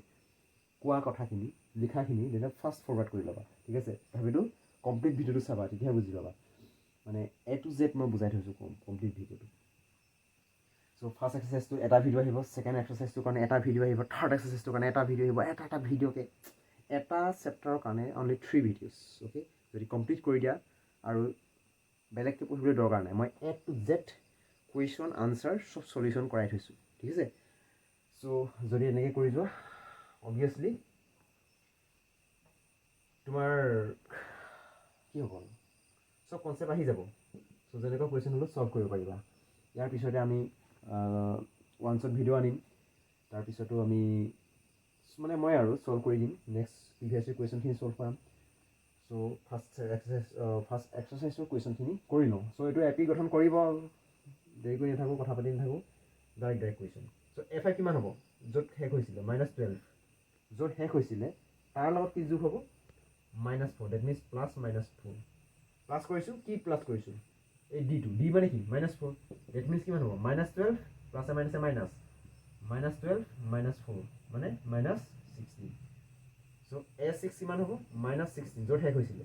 কোৱা কথাখিনি লিখাখিনি তেতিয়া ফাষ্ট ফৰৱাৰ্ড কৰি ল'বা ঠিক আছে তথাপিতো কমপ্লিট ভিডিঅ'টো চাবা তেতিয়াহে বুজি পাবা মানে A to Z মই বুজাই থৈছোঁ কমপ্লিট ভিডিঅ'টো চ' ফাৰ্ষ্ট এক্সাৰচাইজটো এটা ভিডিঅ' আহিব ছেকেণ্ড এক্সাৰচাইজটোৰ কাৰণে এটা ভিডিঅ' আহিব থাৰ্ড এক্সাৰচাইজটোৰ কাৰণে এটা ভিডিঅ' আহিব এটা ভিডিঅ'কে এটা চেপ্টাৰৰ কাৰণে অনলি 3 ভিডিঅ'ছ অ'কে যদি কমপ্লিট কৰি দিয়া আৰু বেলেগকৈ পঢ়িবলৈ দৰকাৰ নাই মই A to Z question answer চব চলিউশ্যন কৰাই থৈছোঁ ঠিক আছে চ' যদি এনেকৈ কৰি যোৱা অবভিয়াছলি তোমাৰ কি হ'ব চব কনচেপ্ট আহি যাব চ' যেনেকুৱা কুৱেশ্যন হ'লেও চল্ভ কৰিব পাৰিবা ইয়াৰ পিছতে আমি ওৱান শ্বট ভিডিঅ' আনিম তাৰপিছতো আমি মানে মই আৰু চল্ভ কৰি দিম নেক্সট প্ৰিভিয়াছ কুৱেশ্যনখিনি চল্ভ কৰাম চ' ফাৰ্ষ্ট এক্সাৰচাইজৰ কুৱেশ্যনখিনি কৰি লওঁ চ' এইটো এপি গঠন কৰিব দেৰি কৰি নাথাকোঁ কথা পাতি নাথাকোঁ ডাইৰেক্ট কুৱেশ্যন চ' f5 কিমান হ'ব য'ত শেষ হৈছিলে -12 য'ত শেষ হৈছিলে তাৰ লগত কি যোগ হ'ব -4 ডেট মিনছ +-4 প্লাছ কৰিছোঁ কি প্লাছ কৰিছোঁ এই d2 d মানে কি -4 ডেট মিনছ কিমান হ'ব -12 প্লাছে মাইনাছে -12 -4 মানে -16 চ' a6 কিমান হ'ব -16 য'ত শেষ হৈছিলে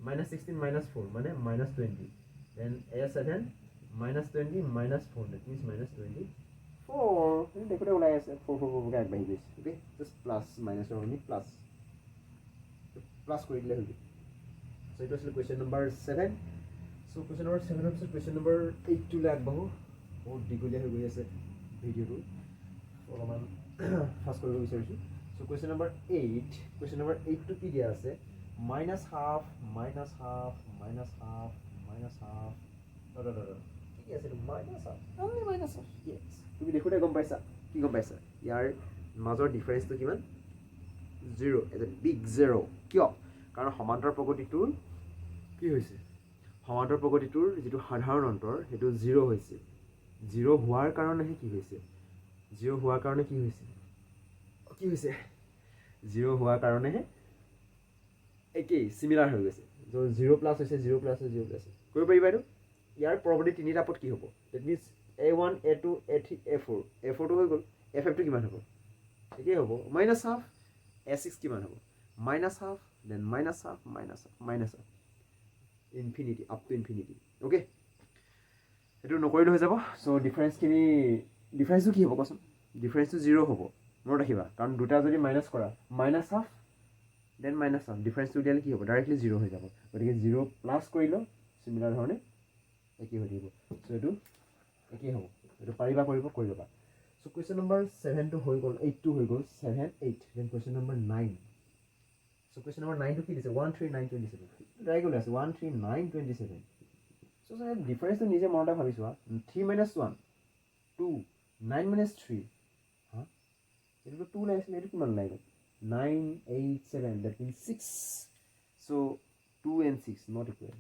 -16 -4 মানে -20 দেন a7 -20 -4 ডেট মিনছ -24 দেখোঁতে ওলাই আছে 4 আগবাঢ়ি গৈছে অ'কে জাষ্ট প্লাছ মাইনাছৰ আমি প্লাছ কৰি দিলে হৈ গ'ল চ' এইটো আছিলে কুৱেশ্যন নম্বৰ 7 চ' কুৱেশ্যন নম্বৰ 7ৰ পিছত কুৱেশ্যন নম্বৰ 8টোলৈ আগবাঢ়োঁ বহুত দীঘলীয়া হৈ গৈ আছে ভিডিঅ'টো অলপমান ফাষ্ট কৰিব বিচাৰিছোঁ চ' কুৱেশ্যন নম্বৰ 8টো কি দিয়া আছে -½ কি আছে তুমি দেখোঁতে গম পাইছা কি গম পাইছা ইয়াৰ মাজৰ ডিফাৰেঞ্চটো কিমান 0 এজ এ বিগ 0 কিয় কাৰণ সমান্তৰ প্ৰগতিটোৰ কি হৈছে সমান্তৰ প্ৰগতিটোৰ যিটো সাধাৰণ অন্তৰ সেইটো 0 হৈছে 0 হোৱাৰ কাৰণেহে কি হৈছে 0 হোৱাৰ কাৰণে কি হৈছে 0 হোৱাৰ কাৰণেহে একেই চিমিলাৰ হৈ গৈছে য' 0 প্লাছ হৈছে 0 প্লাছ হৈছে 0 প্লাছ কৰিব পাৰিবা এইটো ইয়াৰ পৰৱৰ্তী তিনিটা পদ কি হ'ব that means a1 a2 a3 a4 a4টো হৈ গ'ল f5টো কিমান হ'ব একেই হ'ব -½ a6 কিমান হ'ব -½ then -½ infinity up to infinity okay সেইটো নকৰিলে হৈ যাব চ' ডিফাৰেঞ্চটো কি হ'ব কোৱাচোন ডিফাৰেঞ্চটো 0 হ'ব মনত ৰাখিবা কাৰণ দুটা যদি মাইনাছ কৰা -½ দেন -½ ডিফাৰেঞ্চটো উলিয়ালে কি হ'ব ডাইৰেক্টলি 0 হৈ যাব গতিকে 0 প্লাছ কৰিলেও চিমিলাৰ ধৰণে একেই হৈ থাকিব চ' এইটো একেই হ'ব এইটো পাৰিবা কৰিব ল'বা চ' কুৱেশ্যন নম্বৰ 7টো হৈ গ'ল 8টো হৈ গ'ল 7 8 দেন কুৱেশ্যন নম্বৰ 9 চ' কুৱেশ্যন নম্বৰ 9টো কি দিছে 13927 ডাইৰেক্ট ওলাই আছে 13927 চ' ডিফাৰেঞ্চটো নিজে মনতে ভাবিছোৱা 3 - 1 2 9 - 3 হা এইটোতো 2 লাগিছিলে এইটো কিমান ওলাই গ'ল 9 8 7 that means 6 So 2 and 6 not equal.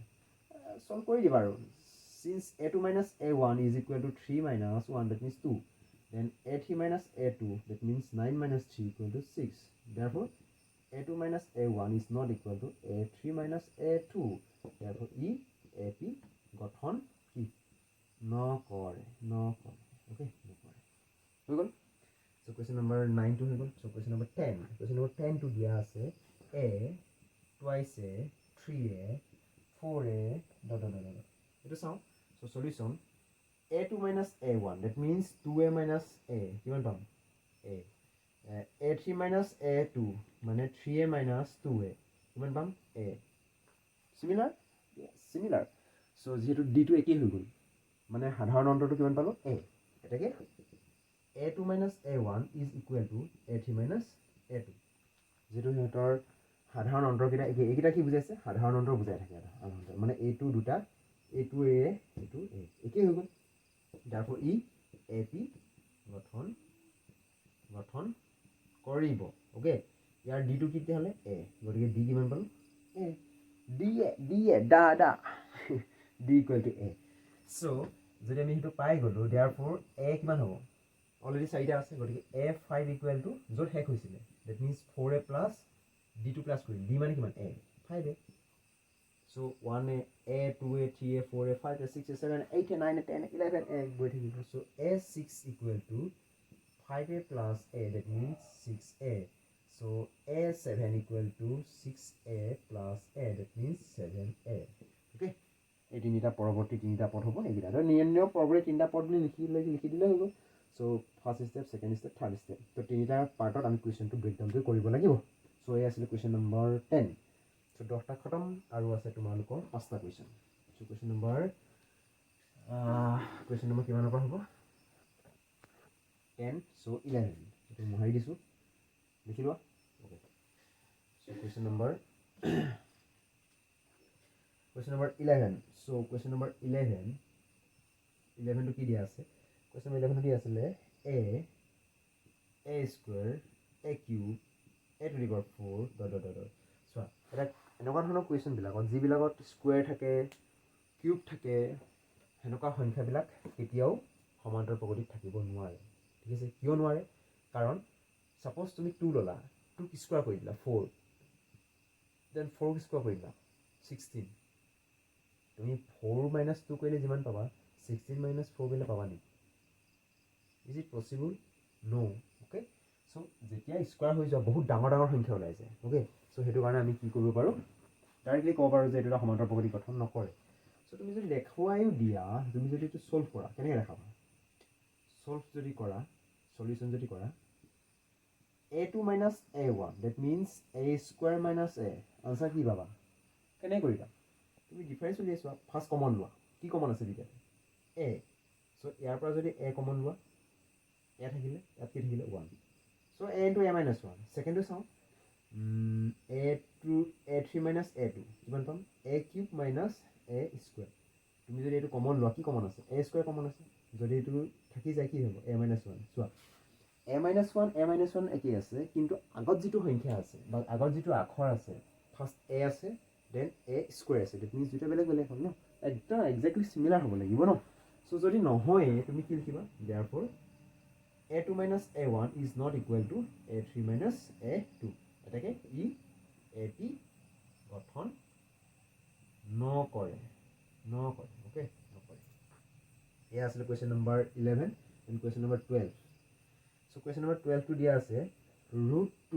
Solve কৰি দিবা আৰু since a2 minus a1 is equal to 3 minus 1, that means 2, then a3 minus a2, that means 9 minus 3 equal to 6. Therefore a2 minus a1 is not equal to a3 minus a2. Therefore e ap গঠন কি নকৰে okay নকৰে হৈ গ'ল. So question number 9 to হৈ গ'ল. So question number 10. Question number 10 to দিয়া আছে a twice a 3a 4a dot dot dot. Itu চাওঁ. So solution a2 minus a1, that means 2a minus a কিমান পাম a. a3 minus a2 মানে 3a minus 2a কিমান পাম a. Similar? Yes, similar. So যেহেতু d টো একেই হৈ গ'ল মানে সাধাৰণ অন্তৰটো কিমান পালো a. এটাকে a2 minus a1 is equal to a3 minus a2. যেহেতু সিহঁতৰ সাধাৰণ অন্তৰকেইটা একে, এইকেইটা কি বুজাইছে সাধাৰণ অন্তৰ বুজাই থাকে মানে a2 দুটা a2 a a2 a একেই হৈ গ'ল. therefore ই ap গঠন কৰিব. ওকে ইয়াৰ d টো কি তেতিয়াহ'লে a, গতিকে d কিমান পালো a. da d equal to a. so যদি আমি সেইটো পাই গ'লো therefore a কিমান হ'ব অলৰেডি 4টা আছে, গতিকে a5 equal to য'ত শেষ হৈছিলে, that means 4a plus d2 plus কৰিম d মানে কিমান a 5a. so 1a a 2a 3a 4a 5a 6a 7a 8a 9a 10a 11a গৈ থাকিব. so a6 equal to 5a plus a, that means 6a. so a7 equal to 6a plus a, that means 7a. okay এই তিনিটা পৰৱৰ্তী তিনিটা পদ হ'ব এইকেইটা নিয়ম পৰৱৰ্তী তিনিটা পদ বুলি লিখি দিলে হৈ গ'ল. so first step second step third step তো তিনিটা পাৰ্টত আমি কুৱেশ্যনটো ব্ৰেকডাউন কৰি কৰিব লাগিব. so এই আছিলে কুৱেশ্যন নম্বৰ 10. so 10টা খতম আৰু আছে তোমালোকৰ 5টা কুৱেশ্যন. so কুৱেশ্যন নম্বৰ কিমানৰ পৰা হ'ব 10. so 11 এইটো মোহাৰি দিছোঁ লিখি লোৱা. okay so question number 11. so question number 11 টো কি দিয়া আছে question number 11 টো দিয়া আছিলে a square a cube a to the power 4 dot dot dot. so এটা এনেকুৱা ধৰণৰ কুৱেশ্যন বিলাকত যিবিলাকত স্কুৱেৰ থাকে কিউব থাকে সেনেকুৱা সংখ্যাবিলাক কেতিয়াও সমান্তৰাল প্ৰকৃতিত থাকিব নোৱাৰে. ঠিক আছে কিয় নোৱাৰে কাৰণ সাপোজ তুমি 2 ললা 2 কি স্কয়াৰ কৰি দিলা 4 দেন 4 কি স্কয়াৰ কৰি দিলা 16. তুমি 4 minus 2 কৰিলে যিমান পাবা 16 minus 4 কৰিলে পাবা নি? Is it possible? No. Okay. So যেতিয়া স্কয়াৰ হৈ যাব বহুত ডাঙৰ ডাঙৰ সংখ্যা ওলাই যায়. Okay. So হেতু কাৰণে আমি কি কৰিব পাৰো ডাইৰেক্টলি ক'ব পাৰো যে এটা সমান্তৰাল প্ৰকৃতি গঠন নকৰে. So তুমি যদি দেখুৱাইও দিয়া তুমি যদি এটো সলভ কৰা কেনেকৈ দেখাবা সলভ যদি কৰা সলিউশন যদি কৰা a2 minus a1, that means a square minus a, answer কি পাবা কেনেকৈ কৰিবা তুমি ডিফাৰেন্স উলিয়াইছোৱা ফাৰ্স্ট কমন লোৱা কি কমন আছে দিটা a. so ইয়াৰ পৰা যদি a কমন লোৱা ইয়াত থাকিলে ইয়াত কি থাকিলে 1. so a into a minus 1 সেকেন্ডটো চাও a3 minus a2 কিমান পাম a cube minus a square. তুমি যদি এটো কমন লোৱা কি কমন আছে a square কমন আছে যদি এটো থাকি যায় কি হ'ব a minus 1. চোৱা a minus 1 একেই আছে কিন্তু আগত যেটো সংখ্যা আছে বা আগত যেটো আখৰ আছে ফাৰ্স্ট a আছে then a square আছে, that means দুটা বেলেগ বেলেগ হ'ল ন একদম এক্স্যাক্টলি সিমিলাৰ হ'ব লাগিব ন. সো যদি নহয় তুমি কি লিখিবা therefore a2 minus a1 is not equal to a3 minus a2. এটাকে ই ap গঠন নকৰে ওকে নকৰে. এয়া আসলে question number 11 and question number 12. so question number 12 টো দিয়া আছে √2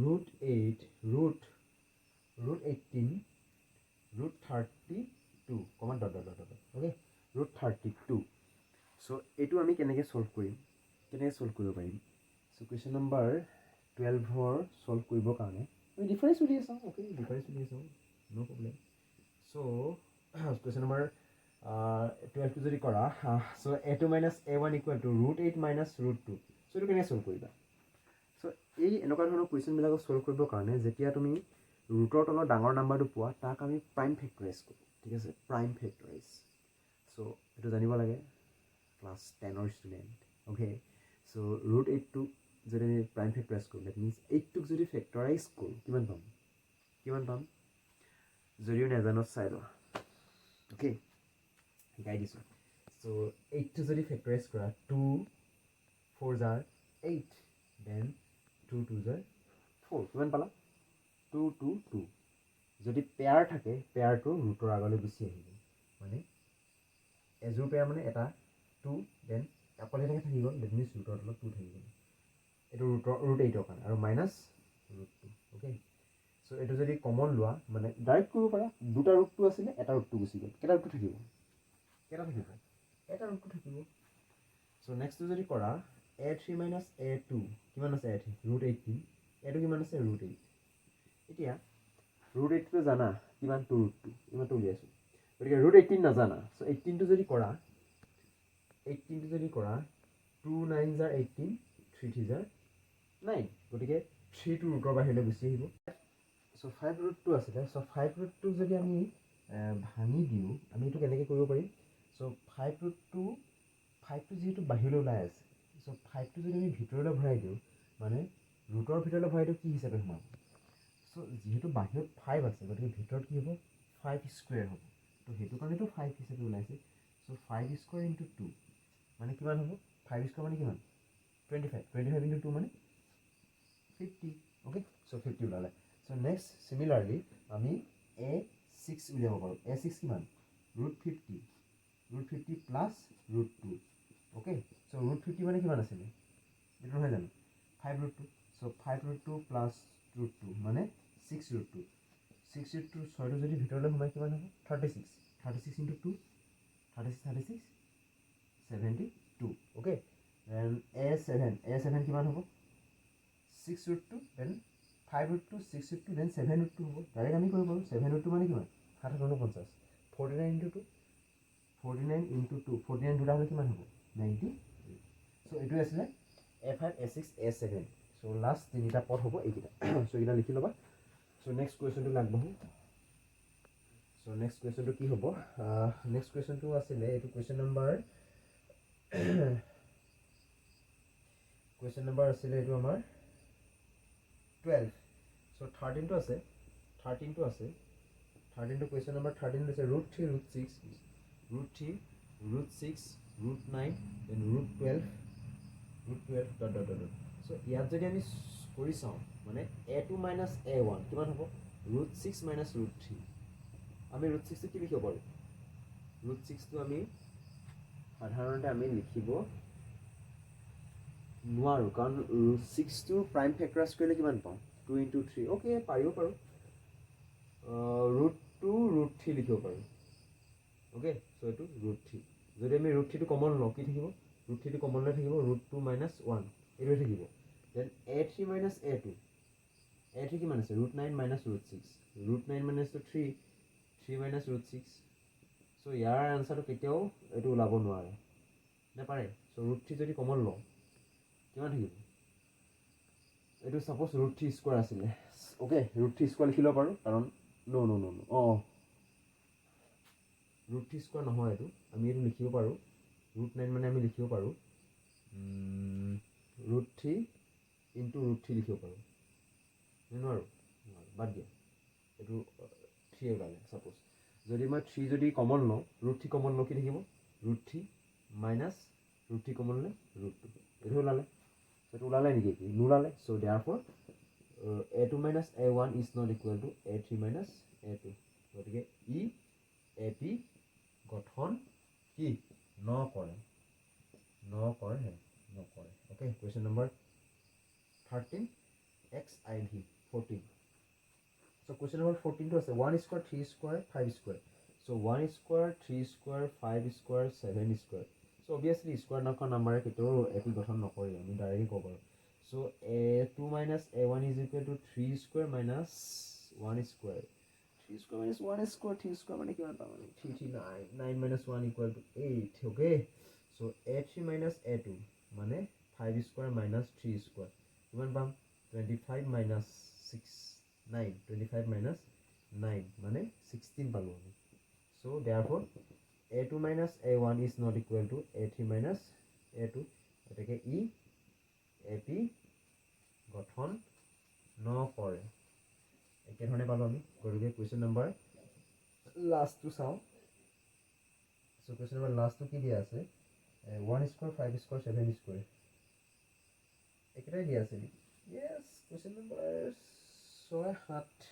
√8 √18 √32 কমা dot dot dot okay √32. so এটো আমি কেনেকৈ সলভ কৰিম পাৰিম so কোৱেশ্চন নম্বৰ 12 ৰ সলভ কৰিবৰ কাৰণে আমি ডিফাৰেন্স উলিয়াই চাওঁ. ওকে ডিফাৰেন্স উলিয়াই চাওঁ নো প্ৰবলেম. so কোৱেশ্চন নম্বৰ 12 টো যদি কৰা so a2 minus a1 equal to √8 minus √2. so এটো কেনেকৈ সলভ কৰিবা so এই এনেকুৱা ধৰণৰ কুৱেশ্চন বিলাক সলভ কৰিবৰ কাৰণে যেতিয়া তুমি ৰুটৰ তলৰ ডাঙৰ নাম্বাৰটো পোৱা তাক আমি প্ৰাইম ফেক্টৰাইজ কৰো. ঠিক আছে প্ৰাইম ফেক্টৰাইজ. so এটো জানিব লাগে ক্লাস 10 ৰ ষ্টুডেন্ট. ওকে so √8 টো যদি প্ৰাইম ফেক্টৰাইজ কৰো that means 8 টোক যদি ফেক্টৰাইজ কৰো কিমান পাম যদিও নাজানো চাই লোৱা অ'কে শিকাই দিছোঁ চ' 8টো যদি ফেক্টৰাইজ কৰা 2 4 জাৰ 8 দেন 2 2 জাৰ 4 কিমান পালা 2 2 2 যদি পেয়াৰ থাকে পেয়াৰটো ৰুটৰ আগলৈ গুচি আহিব মানে এযোৰ পেয়াৰ মানে এটা 2 দেন অকলে থাকি গ'ল ডেট মিনছ ৰুটৰ তলত 2 থাকি গ'ল এইটো ৰুট 8ৰ কাৰণে আৰু মাইনাছ ৰুট 2 অ'কে চ' এইটো যদি কমন লোৱা মানে ডাইৰেক্ট কৰিব পাৰা দুটা ৰুটটো আছিলে এটা ৰুটটো গুচি গ'ল কেইটা ৰুটটো থাকিব এটা ৰুটটো থাকিব চ' নেক্সটটো যদি কৰা a3 মাইনাছ a2 কিমান আছে a3 ৰুট 18 a2 কিমান আছে ৰুট 8 এতিয়া ৰুট 8টো জানা কিমানটো ৰুটটো ইমানটো উলিয়াইছোঁ গতিকে ৰুট 18 নাজানা চ' 18টো যদি কৰা 2 9 জাৰ 18 3 3 জাৰ 9 গতিকে 3টো ৰুটৰ বাহিৰলৈ গুচি আহিব চ' 5 ৰুটটো আছিলে চ' 5 ৰুটটো যদি আমি ভাঙি দিওঁ আমি এইটো কেনেকৈ কৰিব পাৰিম চ' 5 ৰুটটো যিহেতু বাহিৰলৈ ওলাই আছে চ' 5টো যদি আমি ভিতৰলৈ ভৰাই দিওঁ মানে ৰুটৰ ভিতৰলৈ ভৰাই দিওঁ কি হিচাপে সোমাব চ' যিহেতু বাহিৰত 5 আছে গতিকে ভিতৰত কি হ'ব 5 স্কুৱেৰ হ'ব তো সেইটো কাৰণেতো 5 হিচাপে ওলাইছে চ' 5 স্কুৱেৰ ইনটু 2 মানে কিমান হ'ব 5 স্কুৱেৰ মানে কিমান 25 ইনটু 2 মানে 50 অ'কে চ' 50 ওলালে চ' নেক্সট চিমিলাৰলি আমি a6 উলিয়াব পাৰোঁ a6 কিমান root 50 plus root 2 okay so' root 50 মানে কিমান আছিলে এইটো নহয় জানো 5 ৰুট 2 চ' 5 ৰুট 2 প্লাছ ৰুট 2 মানে 6 ৰুট 2 6টো যদি ভিতৰলৈ সোমাই কিমান হ'ব 36 ইনটু 2 36 72 অ'কে দেন a7 কিমান হ'ব 6 root 2 then 5 root 2 6 root 2 then 7 root 2 হ'ব ডাইৰেক্ট আমি কৰিব পাৰোঁ 7 ৰুট 2 মানে কিমান 749 49 ইনটু 2 49 দুটা হ'লে কিমান হ'ব 90 চ' এইটোৱে আছিলে a5 a6 a7 চ' লাষ্ট তিনিটা পদ হ'ব এইকেইটা চ' এইকেইটা লিখি ল'বা চ' নেক্সট কুৱেশ্যনটো আগবাঢ়োঁ চ' নেক্সট কুৱেশ্যনটো কি হ'ব নেক্সট কুৱেশ্যনটো আছিলে এইটো কুৱেশ্যন নম্বৰ আছিলে এইটো আমাৰ 12 চ' 13টো আছে 13টো কুৱেশ্যন নম্বৰ 13 হৈছে root 3 root 6 root 9 then root 12 so' ইয়াত যদি আমি কৰি চাওঁ মানে a2 মাইনাছ a1 কিমান হ'ব ৰুট 6 মাইনাছ ৰুট 3 আমি ৰুট 6টো কি লিখিব পাৰোঁ ৰুট 6টো আমি সাধাৰণতে আমি লিখিব নোৱাৰোঁ কাৰণ ৰুট 6টো প্ৰাইম ফেক্টৰাইজ কৰিলে কিমান পাওঁ 2 ইনটু 3 অ'কে পাৰিব পাৰোঁ ৰুট 2 ৰুট 3 লিখিব পাৰোঁ অ'কে চ' এইটো ৰুট 3 যদি আমি ৰুট 3টো কমন লওঁ কি থাকিব ৰুট 3টো কমন লৈ থাকিব ৰুট 2 মাইনাছ 1 এইটোৱে থাকিব দেন a3 মাইনাছ a2 কিমান আছে root 9 minus root 6 root 9 মাইনাছটো 3 minus root 6 চ' ইয়াৰ আনচাৰটো কেতিয়াও এইটো ওলাব নোৱাৰে নেপাৰে চ' ৰুট 3 যদি কমন লওঁ কিমান থাকিব এইটো ছাপ'জ ৰুট 3 স্কুৱাৰ আছিলে অ'কে ৰুট 3 স্কুৱাৰ লিখি ল'ব পাৰোঁ কাৰণ ৰুট 3 স্কুৱাৰ নহয় এইটো আমি এইটো লিখিব পাৰোঁ ৰুট 9 মানে আমি লিখিব পাৰোঁ ৰুট 3 ইনটু ৰুট 3 লিখিব পাৰোঁ নোৱাৰোঁ বাদ দিয়া এইটো 3 ওলালে ছাপ'জ যদি মই 3 যদি কমন লওঁ ৰুট 3 কমন লওঁ কি থাকিব ৰুট 3 মাইনাছ ৰুট 3 কমন ল'লে ৰুট 2 এইটো ওলালে এইটো ওলালে নেকি কি নোলালে চ' দেয়াৰফৰ a2 minus a1 is not equal to a3 minus a2 গতিকে ই AP গঠন কি নকৰে অ'কে কুৱেশ্যন নম্বৰ 13 XIV 14 চ' কুৱেশ্যন নম্বৰ 14টো আছে 1 স্কুৱাৰ 3 স্কুৱাৰ 5 স্কুৱাৰ চ' 1 স্কুৱাৰ 3 স্কুৱাৰ 5 স্কুৱাৰ 7 স্কুৱাৰ চ' অভিয়াছলি স্কুৱাৰ নকৰা নাম্বাৰে কেতিয়াও AP গঠন নকৰে আমি ডাইৰেক্টলি ক'ব পাৰোঁ চ' a2 minus a1 is equal to 3 square minus 1 square 3 square minus 1 square 3 square মানে কিমান পাম আমি 9 minus 1 equal to 8 okay so' a3 minus a2 মানে 5 স্কুৱাৰ মাইনাছ 3 স্কুৱাৰ কিমান পাম 25 মাইনাছ 9 25 মাইনাছ 9 মানে 16 পালোঁ আমি চ' দেয়াৰফৰ a2 minus a1 is not equal to a3 minus a2 গতিকে ই AP গঠন নকৰে একেধৰণে পালোঁ আমি গতিকে কুৱেশ্যন নম্বৰ লাষ্টটো চাওঁ চ' কুৱেশ্যন নম্বৰ লাষ্টটো কি দিয়া আছে 1 স্কুৱাৰ 5 স্কুৱাৰ 7 স্কুৱাৰ একেটাই দিয়া আছে নেকি য়েছ কুৱেশ্যন নম্বৰ 6 7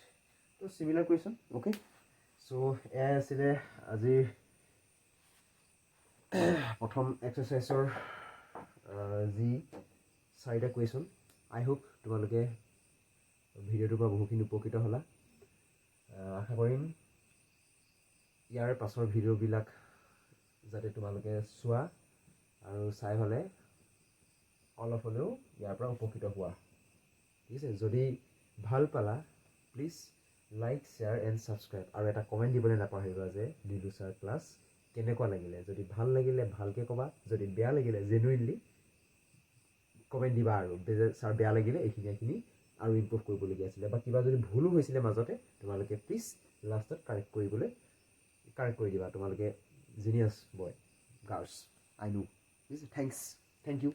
তো চিমিলাৰ কুৱেশ্যন অ'কে চ' এয়াই আছিলে আজিৰ প্ৰথম এক্সাৰচাইজৰ যি 4টা কুৱেশ্যন আই হোপ তোমালোকে ভিডিঅ'টোৰ পৰা বহুখিনি উপকৃত হ'লা আশা কৰিম ইয়াৰ পাছৰ ভিডিঅ'বিলাক যাতে তোমালোকে চোৱা আৰু চাই হ'লে অলপ হ'লেও ইয়াৰ পৰা উপকৃত হোৱা ঠিক আছে যদি ভাল পালা please like share and subscribe আৰু এটা কমেণ্ট দিবলৈ নাপাহৰিবা যে দিলু ছাৰ ক্লাছ কেনেকুৱা লাগিলে যদি ভাল লাগিলে ভালকৈ ক'বা যদি বেয়া লাগিলে জেনুইনলি কমেণ্ট দিবা আৰু ছাৰ বেয়া লাগিলে এইখিনি আৰু ইম্প্ৰুভ কৰিবলগীয়া আছিলে বা কিবা যদি ভুলো হৈছিলে মাজতে তোমালোকে প্লিজ লাষ্টত কাৰেক্ট কৰি দিবা তোমালোকে genius boy girls I know ঠিক আছে থেংক ইউ